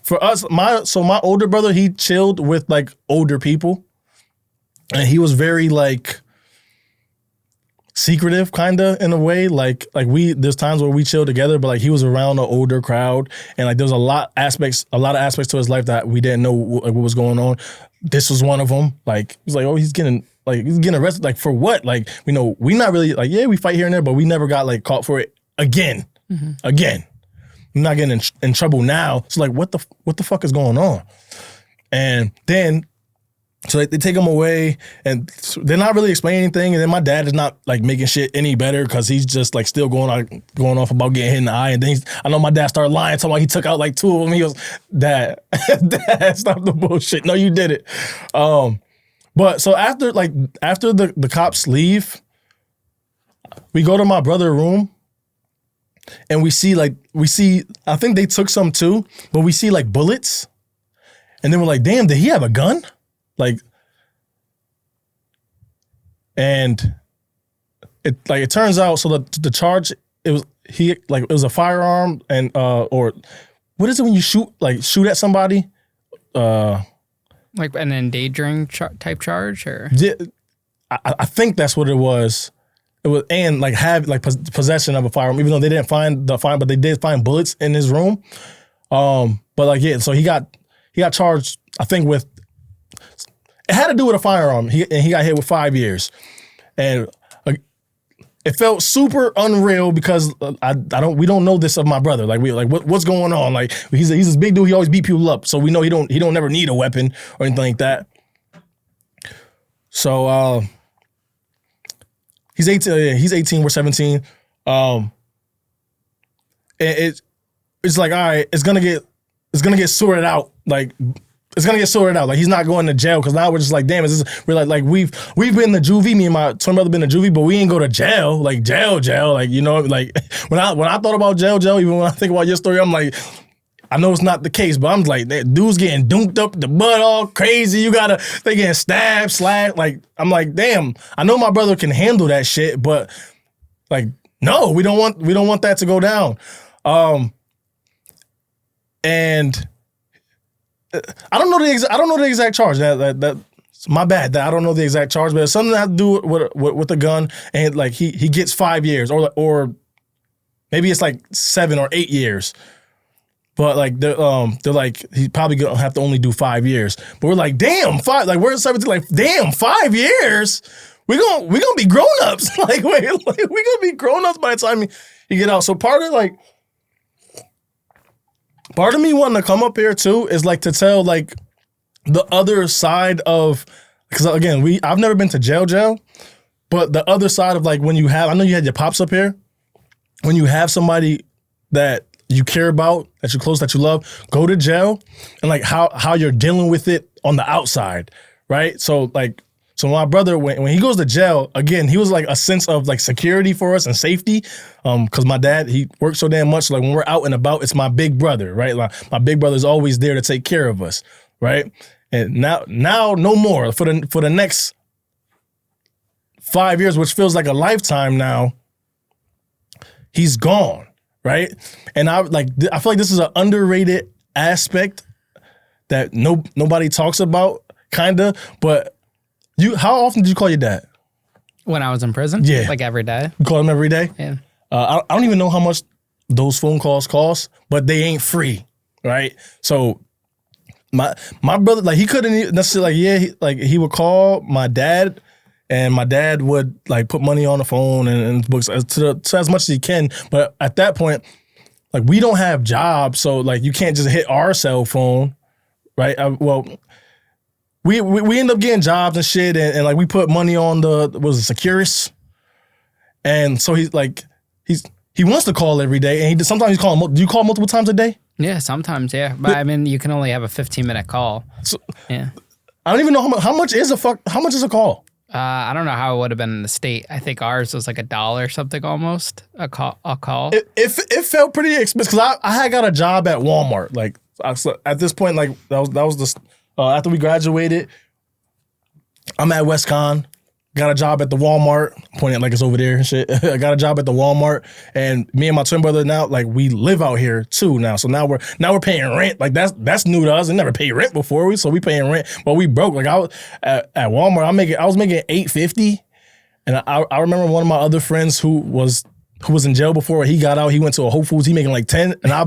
for us, my older brother, he chilled with like older people. And he was very like secretive, kind of, in a way. Like there's times where we chill together, but like he was around an older crowd, and like there was a lot of aspects to his life that we didn't know what was going on. This was one of them. Like, he was like, oh, he's getting arrested. Like, for what? Like, we not really, like, yeah, we fight here and there, but we never got like caught for it again. Mm-hmm. Again. I'm not getting in trouble now. So like, what the fuck is going on? And then, so they take him away, and they're not really explaining anything. And then my dad is not like making shit any better because he's just like still going off about getting hit in the eye. And then I know my dad started lying, talking about he took out like 2 of them. He goes, Dad, stop the bullshit. No, you did it. But so after the cops leave, we go to my brother's room, and we see, I think they took some too, but we see like bullets. And then we're like, damn, did he have a gun? Like, and it turns out, so the charge, it was a firearm, and or what is it when you shoot at somebody? Like an endangering type charge, or? Yeah, I think that's what it was. It was, and like have like possession of a firearm, even though they didn't find the firearm, but they did find bullets in his room. But like, yeah, so he got charged, I think, with. It had to do with a firearm. He got hit with 5 years, and it felt super unreal because we don't know this of my brother. Like, what's going on? Like, he's this big dude. He always beat people up, so we know he don't never need a weapon or anything like that. So he's 18. He's 18. We're 17. It's like, all right, it's gonna get sorted out. Like, it's gonna get sorted out. Like, he's not going to jail, because now we're just like, damn, we're like we've been to juvie. Me and my twin brother been to juvie, but we ain't go to jail. Like, jail. Like, you know, like when I thought about jail, even when I think about your story, I'm like, I know it's not the case, but I'm like, that dude's getting dunked up, the blood all crazy. They getting stabbed, slashed. Like, I'm like, damn, I know my brother can handle that shit, but like, no, we don't want that to go down. And I don't know the exact charge. That my bad. I don't know the exact charge, but it's something that has to do with the gun. And like he gets 5 years, or maybe it's like 7 or 8 years. But like they're like he's probably gonna have to only do 5 years. But we're like, damn, 5. Like we're 17. Like damn, 5 years. We gonna be grown ups. Like wait, like we gonna be grown ups by the time you get out. So part of me wanting to come up here too is like to tell like the other side of, because again I've never been to jail, but the other side of like when you have, I know you had your pops up here, when you have somebody that you care about, that you're close, that you love, go to jail, and like how you're dealing with it on the outside, right? So my brother, when he goes to jail, again, he was like a sense of like security for us and safety, because my dad, he works so damn much. So like when we're out and about, it's my big brother, right? Like my big brother's always there to take care of us, right? And now no more for the next 5 years, which feels like a lifetime now. He's gone. Right. And I feel like this is an underrated aspect that nobody talks about, kind of. But how often did you call your dad? When I was in prison? Yeah. Like every day. You call him every day? Yeah. I don't even know how much those phone calls cost, but they ain't free. Right. So my brother, like he couldn't necessarily, he would call my dad. And my dad would like put money on the phone and books to as much as he can. But at that point, like we don't have jobs, so like you can't just hit our cell phone, right? We end up getting jobs and shit, and like we put money on Securus, and so he wants to call every day, and sometimes he's calling. Do you call multiple times a day? Yeah, sometimes, yeah. But I mean, you can only have a 15-minute call. So, yeah. I don't even know how much is a call. I don't know how it would have been in the state. I think ours was like $1 or something almost, a call. It felt pretty expensive because I had got a job at Walmart. Like at this point, like that was the after we graduated, I'm at WestCon. Got a job at the Walmart. Pointing it like it's over there and shit. I got a job at the Walmart, and me and my twin brother now, like we live out here too now. So now we're paying rent. Like that's new to us. We never paid rent before, so we paying rent. But we broke. Like I was at Walmart. I was making $8.50, and I remember one of my other friends who was in jail before he got out. He went to a Whole Foods. He making like 10, and I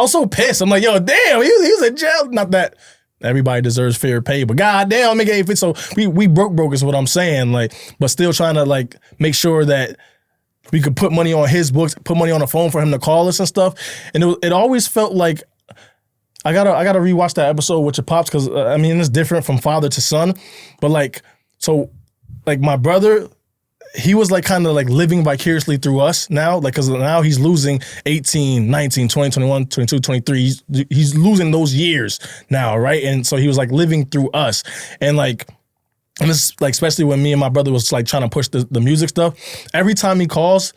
was so pissed. I'm like, yo, damn, he was in jail. Not that everybody deserves fair pay, but goddamn, I'm making $8.50. So we broke is what I'm saying. Like, but still trying to like make sure that we could put money on his books, put money on the phone for him to call us and stuff. And it always felt like I gotta rewatch that episode with your pops because I mean it's different from father to son, but like so like my brother, he was like kind of like living vicariously through us now, like because now he's losing 18, 19, 20, 21, 22, 23. He's losing those years now, right? And so he was like living through us. And like, and this like especially when me and my brother was like trying to push the music stuff, every time he calls,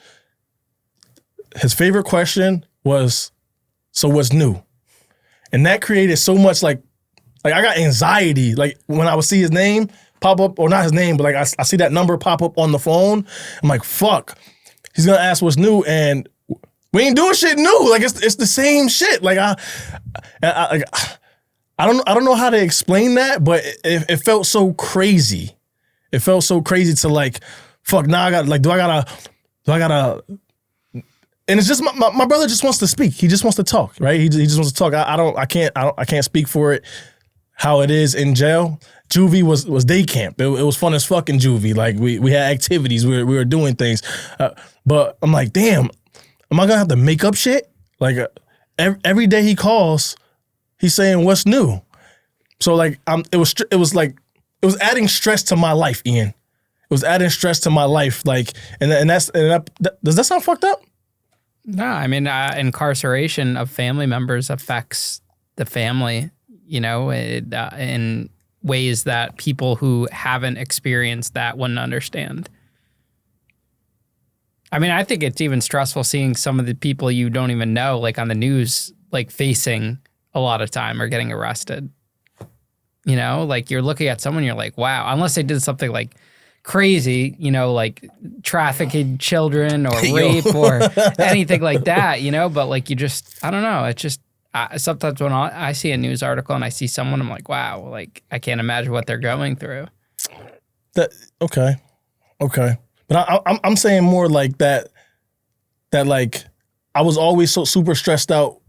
his favorite question was, so what's new? And that created so much like I got anxiety. Like when I would see his name pop up, or not his name, but like I see that number pop up on the phone. I'm like, fuck, he's gonna ask what's new, and we ain't doing shit new. Like it's the same shit. Like I don't know how to explain that, but it felt so crazy. It felt so crazy to like, fuck. Now I got like, do I gotta? And it's just my brother just wants to speak. He just wants to talk, right? He just wants to talk. I can't speak for it how it is in jail. Juvie was day camp. It was fun as fuck in Juvie. Like we had activities. We were doing things. But I'm like, damn, am I gonna have to make up shit? Like every day he calls, he's saying what's new. So like it was adding stress to my life, Ian. It was adding stress to my life. Like does that sound fucked up? No, I mean incarceration of family members affects the family, you know, in ways that people who haven't experienced that wouldn't understand. I mean, I think it's even stressful seeing some of the people you don't even know, like on the news, like facing a lot of time or getting arrested. You know, like you're looking at someone, you're like, wow, unless they did something like crazy, you know, like trafficking children or rape or anything like that, you know, but like you just, I don't know. It's just, sometimes when I see a news article and I see someone, I'm like, wow, like I can't imagine what they're going through. Okay. But I'm saying more like that like I was always so super stressed out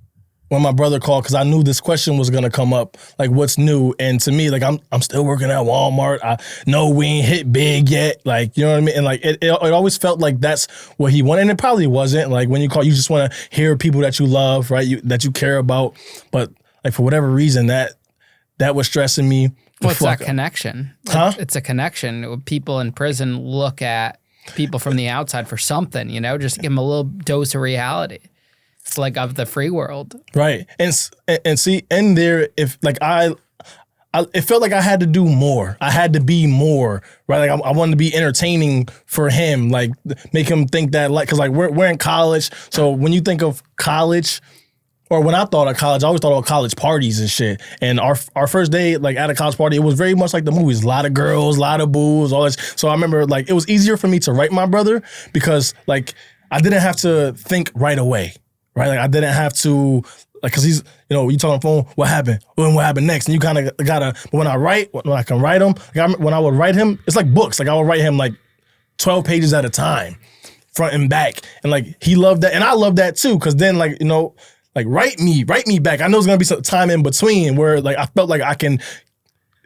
when my brother called because I knew this question was gonna come up, like what's new? And to me, like I'm still working at Walmart. I know we ain't hit big yet, like you know what I mean. And like it always felt like that's what he wanted, and it probably wasn't. Like when you call, you just want to hear people that you love, right? That you care about. But like for whatever reason, that was stressing me. What's that connection? Huh? It's a connection. People in prison look at people from the outside for something, you know, just give them a little dose of reality. Like of the free world. Right. And see, in there, if like it felt like I had to do more. I had to be more, right? Like I wanted to be entertaining for him, like make him think that like, cause like we're in college. So when you think of college, or when I thought of college, I always thought of college parties and shit. And our first day, like at a college party, it was very much like the movies. A lot of girls, a lot of booze, all this. So I remember like it was easier for me to write my brother because like I didn't have to think right away. Right, like I didn't have to, like, cause he's, you know, you talk on the phone, what happened? What happened next? And you kind of gotta. But when I can write him, like when I would write him, it's like books. Like I would write him like 12 pages at a time, front and back, and like he loved that, and I love that too. Cause then like you know, like write me back. I know there's gonna be some time in between where like I felt like I can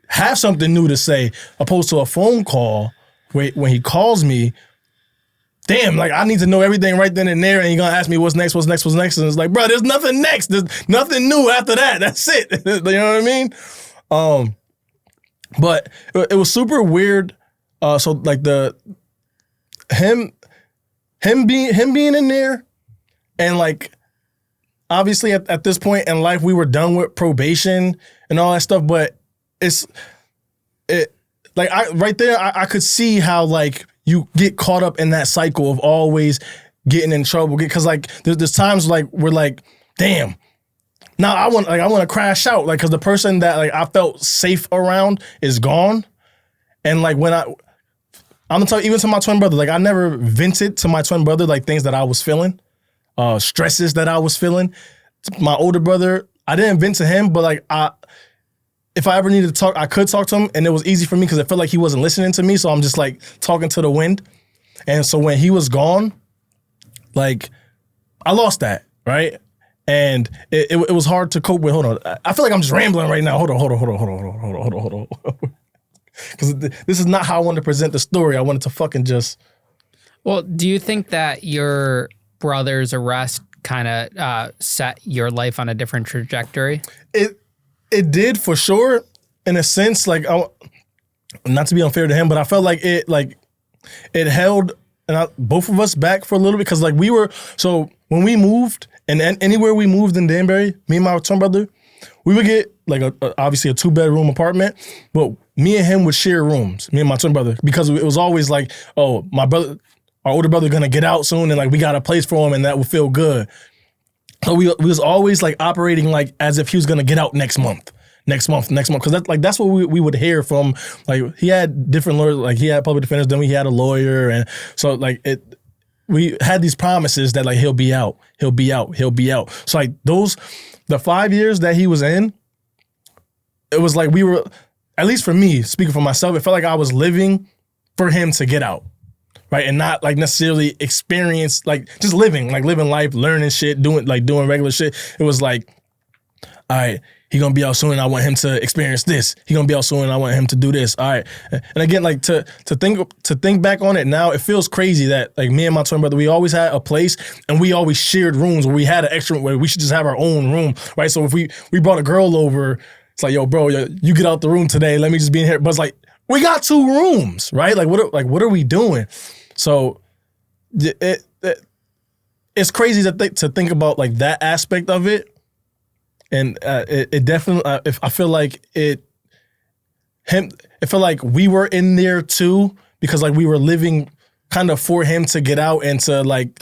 have something new to say, opposed to a phone call where when he calls me. Damn, like I need to know everything right then and there, and you're gonna ask me what's next, and it's like, bro, there's nothing next. There's nothing new after that. That's it. You know what I mean? But it was super weird. So like him being in there, and like obviously at this point in life we were done with probation and all that stuff. But I could see how like. You get caught up in that cycle of always getting in trouble because like there's times like we're like, damn, now I want to crash out like because the person that like I felt safe around is gone, and like when I'm gonna tell you, even to my twin brother, like I never vented to my twin brother like things that I was feeling, stresses that I was feeling. My older brother, I didn't vent to him, but like if I ever needed to talk, I could talk to him, and it was easy for me because it felt like he wasn't listening to me, so I'm just like talking to the wind. And so when he was gone, like I lost that, right? And it was hard to cope with. Hold on, I feel like I'm just rambling right now. Hold on. Because this is not how I wanted to present the story. I wanted to fucking just. Well, do you think that your brother's arrest kind of set your life on a different trajectory? It did for sure, in a sense. Like, not to be unfair to him, but I felt like it held both of us back for a little bit because like we were. So when we moved, and anywhere we moved in Danbury, me and my twin brother, we would get like obviously a 2-bedroom apartment, but me and him would share rooms. Me and my twin brother, because it was always like, oh, our older brother gonna get out soon, and like we got a place for him, and that would feel good. So we was always like operating like as if he was gonna get out next month, because that's what we would hear from. Like he had different lawyers, like he had public defenders, then we had a lawyer, and so like we had these promises that like he'll be out. So like the 5 years that he was in, it was like we were, at least for me, speaking for myself, it felt like I was living for him to get out. Right, and not like necessarily experience, like just living life, learning shit, doing regular shit. It was like, all right, he gonna be out soon, and I want him to experience this. He gonna be out soon, and I want him to do this. All right, and again, like to think back on it now, it feels crazy that like me and my twin brother, we always had a place, and we always shared rooms where we had an extra, where we should just have our own room, right? So if we brought a girl over, it's like, yo, bro, you get out the room today. Let me just be in here. But it's like we got 2 rooms, right? Like what are we doing? So it's crazy to think about like that aspect of it, and it definitely. I feel like it felt like we were in there too, because like we were living kind of for him to get out and to like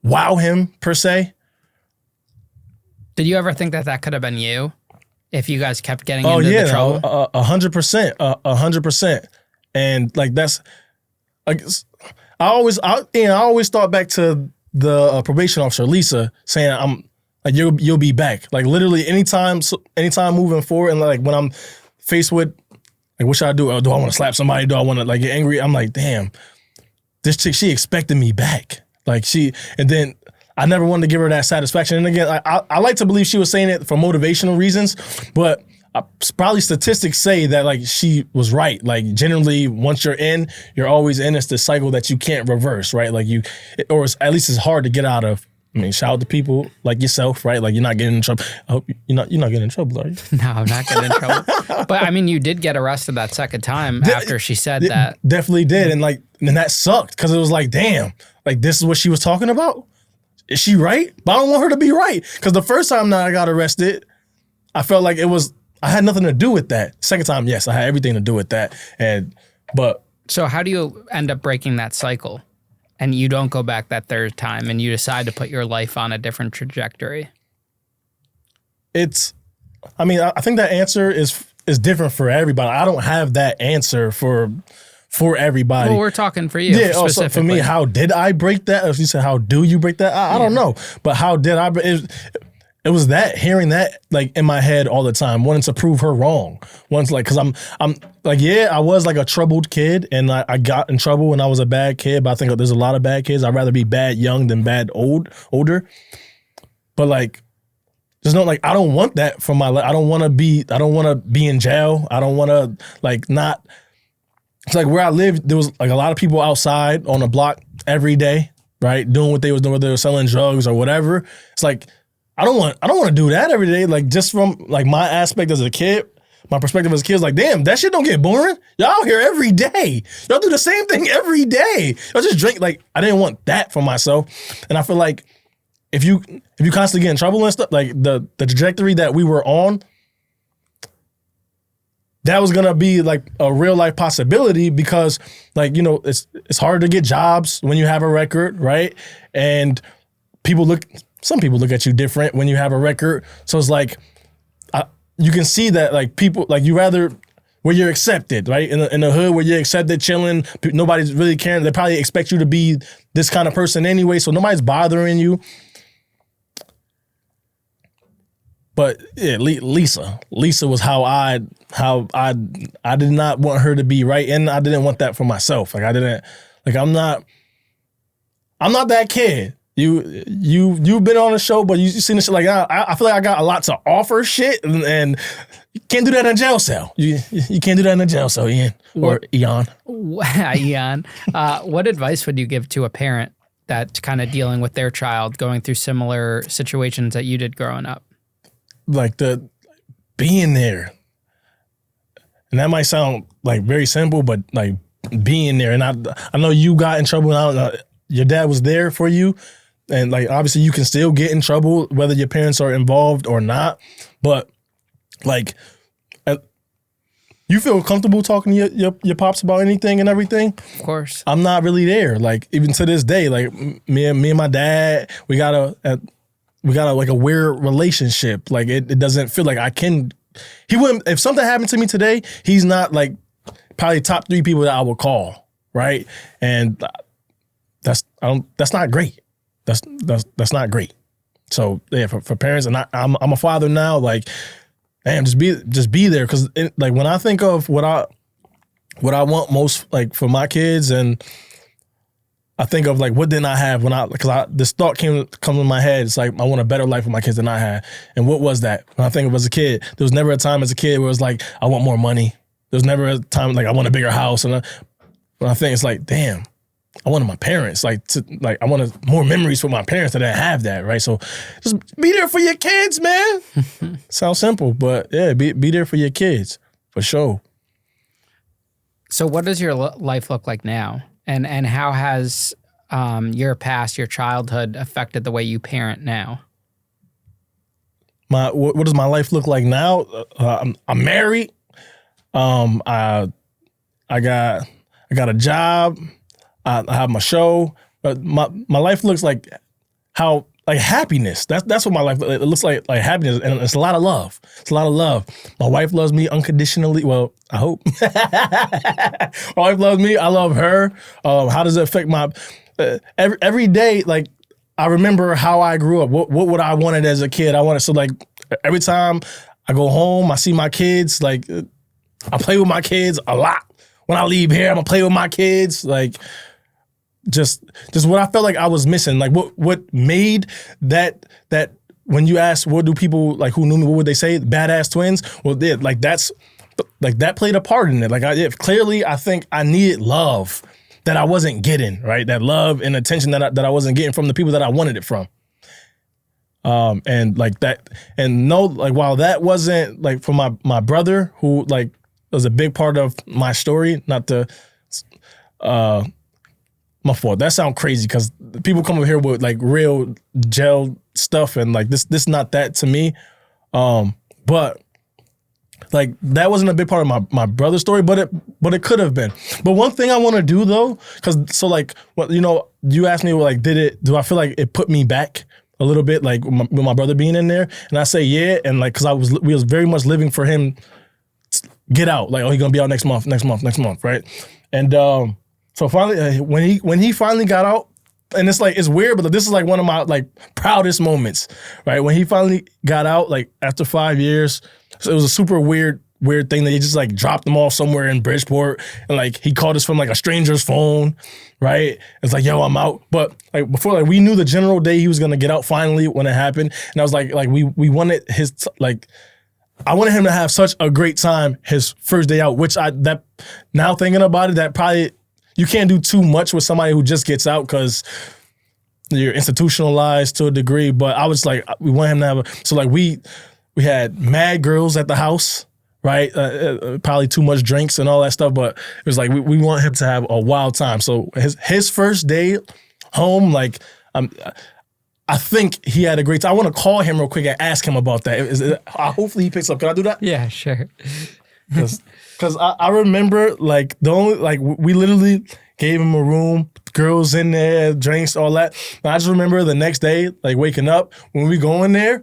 wow him per se. Did you ever think that could have been you if you guys kept getting into the trouble? 100%, 100%, and like that's. Like, I always thought back to the probation officer, Lisa, saying I'm like you'll be back. Like literally anytime moving forward, and like when I'm faced with Like, what should I do? Do I want to slap somebody? Do I want to like get angry? I'm like, damn, this chick, she expected me back. Like and then I never wanted to give her that satisfaction. And again, I like to believe she was saying it for motivational reasons, but probably statistics say that like she was right. Like generally, once you're in, you're always in. It's the cycle that you can't reverse, right? Like or at least it's hard to get out of. I mean, shout out to people like yourself, right? Like you're not getting in trouble. I hope you're not getting in trouble, are you? No, I'm not getting in trouble. But I mean, you did get arrested that second time after she said that. Definitely did, and that sucked because it was like, damn, like this is what she was talking about. Is she right? But I don't want her to be right because the first time that I got arrested, I felt like I had nothing to do with that. Second time, yes, I had everything to do with that. So how do you end up breaking that cycle? And you don't go back that third time and you decide to put your life on a different trajectory? I think that answer is different for everybody. I don't have that answer for everybody. Well, we're talking for you. Yeah, specifically. So for me, how did I break that? If you said, how do you break that? I don't know. But how did I? It was that, hearing that like in my head all the time, wanting to prove her wrong. Once like, cause I'm like, yeah, I was like a troubled kid and I got in trouble when I was a bad kid, but I think there's a lot of bad kids. I'd rather be bad young than bad older. But like, just know like, I don't want that for my life. I don't want to be in jail. I don't want to like not, it's like where I lived, there was like a lot of people outside on the block every day, right? Doing what they was doing, whether they were selling drugs or whatever. It's like, I don't want to do that every day. Like just from like my aspect as a kid, my perspective as a kid is like, damn, that shit don't get boring. Y'all out here every day. Y'all do the same thing every day. Y'all just drink. Like I didn't want that for myself. And I feel like if you constantly get in trouble and stuff, like the trajectory that we were on, that was gonna be like a real life possibility because like, you know, it's harder to get jobs when you have a record, right? And some people look at you different when you have a record. So it's like, you can see that like people, like you rather where you're accepted, right? In the hood where you're accepted, chilling, nobody's really caring. They probably expect you to be this kind of person anyway. So nobody's bothering you. But yeah, Lisa was how I did not want her to be right. And I didn't want that for myself. Like I'm not that kid. You've been on the show, but you seen the shit like I feel like I got a lot to offer shit, and you can't do that in a jail cell. You can't do that in a jail cell, Ian or Ian. Ian, what advice would you give to a parent that's kind of dealing with their child going through similar situations that you did growing up? Like the being there, and that might sound like very simple, but like being there. And I know you got in trouble, and your dad was there for you. And like, obviously you can still get in trouble whether your parents are involved or not. But like, you feel comfortable talking to your pops about anything and everything? Of course. I'm not really there. Like even to this day, like me and my dad, we got a like a weird relationship. Like it doesn't feel like he wouldn't, if something happened to me today, he's not like probably top 3 people that I would call. Right. And that's not great. That's not great. So yeah, for parents, and I'm a father now. Like, damn, just be there, because like when I think of what I want most, like for my kids, and I think of like what didn't I have this thought come in my head. It's like I want a better life for my kids than I had. And what was that? When I think of as a kid, there was never a time as a kid where it was like I want more money. There was never a time like I want a bigger house. And when I think it's like, damn, I wanted my parents, I wanted more memories for my parents that didn't have that, right? So just be there for your kids, man. Sounds simple, but yeah, be there for your kids, for sure. So what does your life look like now? And how has your past, your childhood affected the way you parent now? What does my life look like now? I'm married. I got a job. I have my show, but my life looks like happiness. That's what my life it looks like happiness, and it's a lot of love. It's a lot of love. My wife loves me unconditionally. Well, I hope. My wife loves me. I love her. How does it affect my every day? Like I remember how I grew up. What would I wanted as a kid? I wanted every time I go home, I see my kids I play with my kids a lot. When I leave here, I'm gonna play with my kids. Like, just what I felt like I was missing. Like, what made that when you ask what do people like who knew me, what would they say? Badass twins. Well, that played a part in it. Like, clearly, I think I needed love that I wasn't getting. Right, that love and attention that I wasn't getting from the people that I wanted it from. And like that, and no, like while that wasn't like for my brother who like was a big part of my story, not to, my fault. That sounds crazy because people come over here with like real gel stuff and like this not that to me. But like that wasn't a big part of my brother's story, but it could have been. But one thing I want to do though, you asked me like, do I feel like it put me back a little bit, like with my brother being in there? And I say, yeah. And like, cause we was very much living for him to get out. Like, oh, he's gonna be out next month. Right. And, so finally, when he finally got out, and it's weird, but this is like one of my like proudest moments, right? When he finally got out, like after 5 years, so it was a super weird thing that he just like dropped him off somewhere in Bridport, and like he called us from like a stranger's phone, right? It's like, yo, I'm out. But like before, like we knew the general day he was gonna get out finally when it happened, and I was like we wanted I wanted him to have such a great time his first day out, which now thinking about it, that probably. You can't do too much with somebody who just gets out because you're institutionalized to a degree. But I was like, we want him to have we had mad girls at the house, right? Probably too much drinks and all that stuff. But it was like, we want him to have a wild time. So his first day home, like, I think he had a great time. I want to call him real quick and ask him about that. Hopefully he picks up. Can I do that? Yeah, sure. Because I remember, like, we literally gave him a room, girls in there, drinks, all that. And I just remember the next day, like, waking up, when we go in there,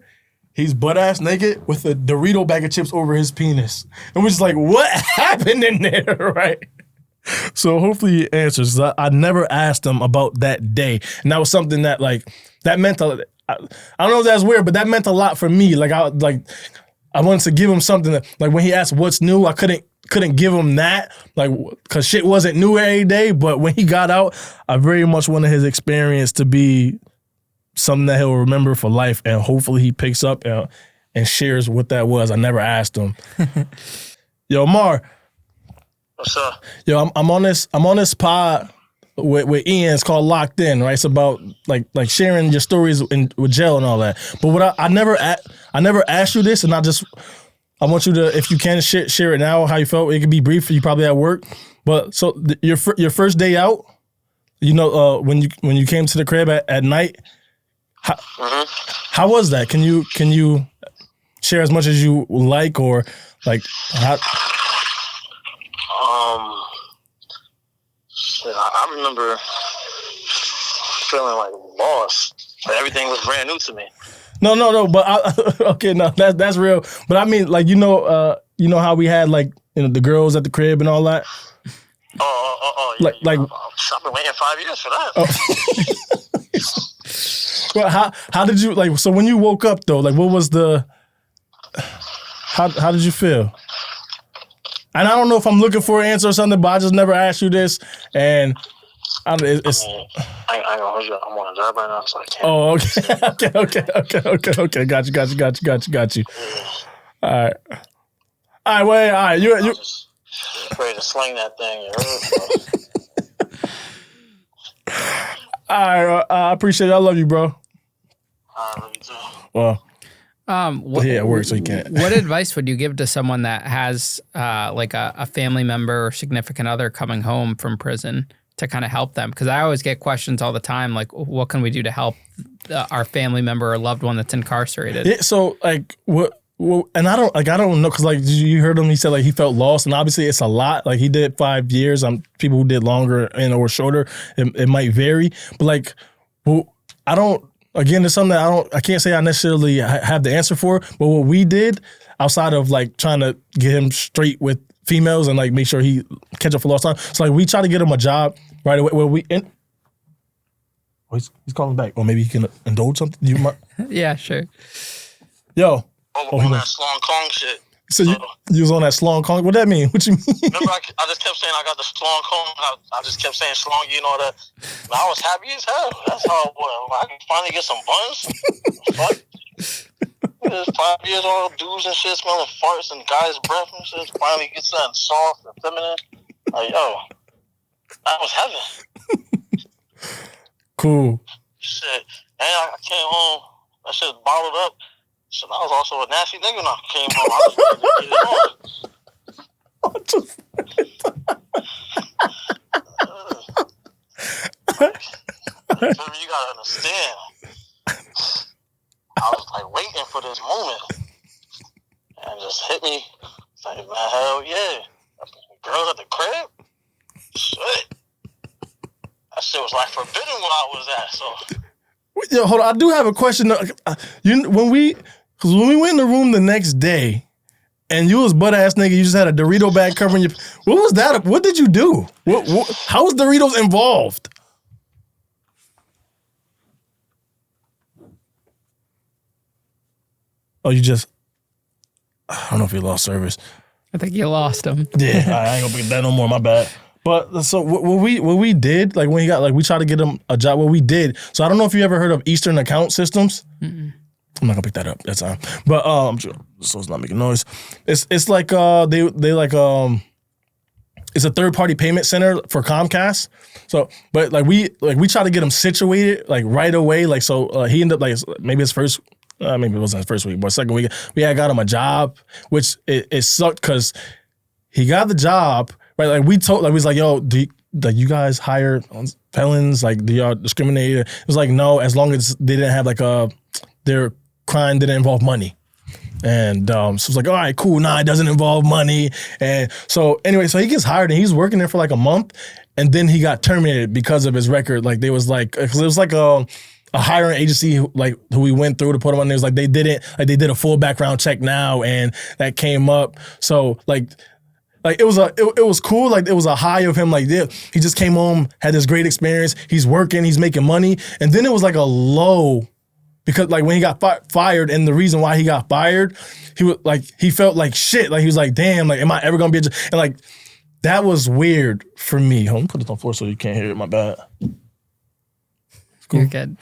he's butt-ass naked with a Dorito bag of chips over his penis. And we're just like, what happened in there, right? So hopefully he answers. I never asked him about that day. And that was something that, like, that meant I don't know if that's weird, but that meant a lot for me. Like, I wanted to give him something that, like, when he asked what's new, I couldn't give him that, like, because shit wasn't new every day. But when he got out, I very much wanted his experience to be something that he'll remember for life, and hopefully he picks up and shares what that was. I never asked him. Yo, Mar. What's up? Yo, I'm on this pod with Ian. It's called Locked In, right? It's about like sharing your stories with jail and all that. But what I never asked you this, and I want you to, if you can, share it now how you felt. It could be brief. You probably at work. But so your first day out, when you came to the crib at night, how was that? Can you share as much as you like, or like how? I remember feeling like lost. Everything was brand new to me. No, but okay, no, that's real. But I mean, like, how we had, like, the girls at the crib and all that. Oh, like, I've been waiting 5 years for that. Well, how did you, like? So when you woke up though, like, what was how did you feel? And I don't know if I'm looking for an answer or something, but I just never asked you this, and I ain't gonna hold you. I'm on a job right now, so I can't. Oh, okay. Got you. All right. Wait. All right. You just ready to sling that thing. All right. I appreciate it. I love you, bro. I love you too. Well. It works, so you can't. What advice would you give to someone that has like a family member or significant other coming home from prison to kind of help them? Because I always get questions all the time, like, what can we do to help our family member or loved one that's incarcerated? Yeah, so like what? And I don't know, because like you heard him. He said like he felt lost, and obviously it's a lot. Like he did 5 years. People who did longer and or shorter, it might vary. But like, I don't. Again, it's something that I can't say I necessarily have the answer for, but what we did outside of like trying to get him straight with females and like make sure he catch up for lost time. So like we try to get him a job right away where he's calling back. Or maybe he can indulge something. Yeah, sure. Yo. On that Slong Kong shit. So you was on that slong Kong. What that mean? What you mean? Remember, I just kept saying I got the slong Kong. I just kept saying slongy and all that. And I was happy as hell. That's how it was. I can finally get some buns. Fuck. It's 5 years old, dudes and shit smelling farts and guys' breath and shit. Finally get something soft and feminine. Like, yo, that was heaven. Cool. Shit. And I came home. That shit was bottled up. So I was also a nasty nigga when I came home. I was ready to get it on. You gotta understand. I was like waiting for this moment. And it just hit me. It's like, man, hell yeah. Girls at the crib? Shit. That shit was like forbidden where I was at, so. Yo, hold on. I do have a question. When we went in the room the next day, and you was butt ass nigga, you just had a Dorito bag covering your. What was that? What did you do? How was Doritos involved? Oh, you just. I don't know if you lost service. I think you lost him. Yeah, I ain't gonna pick that no more. My bad. But so what we did, like when he got, like we tried to get him a job. What we did. So I don't know if you ever heard of Eastern Account Systems. Mm-mm. I'm not gonna pick that up. That's fine. But I'm sure, so it's not making noise. It's like they like it's a third party payment center for Comcast. So but like we tried to get him situated like right away. Like so he ended up like maybe his first. Maybe it wasn't his first week, but second week we had got him a job, which it sucked because he got the job. Right, like we told, like we was like, yo, you guys hire felons? Like, do y'all discriminate? It was like, no, as long as they didn't have like their crime didn't involve money. And so it was like, all right, cool. Nah, it doesn't involve money. And so anyway, so he gets hired and he's working there for like a month, and then he got terminated because of his record. Like they was like, because it was like a hiring agency who we went through to put him on there. It was like they did a full background check now, and that came up. So like it was cool. Like it was a high of him. Like yeah, he just came home, had this great experience. He's working, he's making money, and then it was like a low because like when he got fired, and the reason why he got fired, he felt like shit. Like he was like, damn, like am I ever gonna be and like that was weird for me. Hold on, put it on floor so you can't hear it. My bad. Cool. You're good.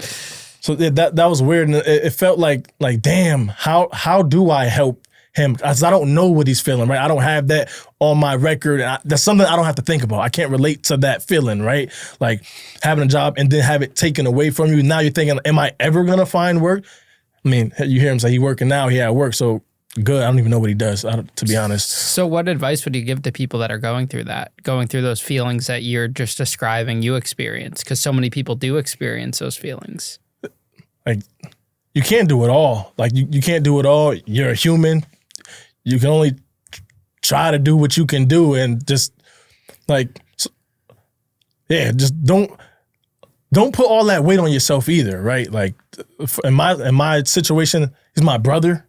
So that was weird, and it felt like damn, how do I help him? Because I don't know what he's feeling, right? I don't have that on my record. And that's something I don't have to think about. I can't relate to that feeling, right? Like having a job and then have it taken away from you. Now you're thinking, am I ever going to find work? I mean, you hear him say he's working now, he at work, so good. I don't even know what he does, to be honest. So what advice would you give to people that are going through those feelings that you're just describing you experience? Because so many people do experience those feelings. Like, you can't do it all. Like, you can't do it all. You're a human. You can only try to do what you can do, and just just don't put all that weight on yourself either, right? Like in my situation, he's my brother,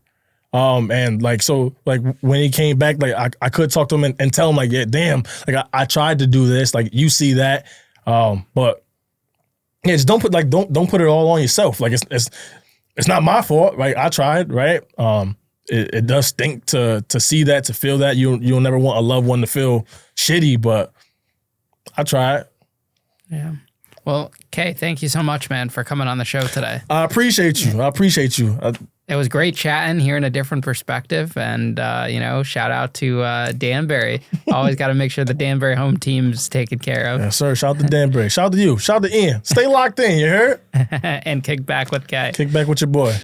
and like so like when he came back, like I could talk to him and tell him like, yeah, damn, like I tried to do this, like you see that, but yeah, just don't put it all on yourself. Like it's not my fault, right? I tried, right? It does stink to see that, to feel that. You'll never want a loved one to feel shitty, but I tried. Yeah. Well, Kay, thank you so much, man, for coming on the show today. I appreciate you. It was great chatting, hearing a different perspective, and shout out to Danbury. Always got to make sure the Danbury home team's taken care of. Yes, sir. Shout out to Danbury. Shout out to you. Shout out to Ian. Stay locked in. You heard? And kick back with Kay. Kick back with your boy.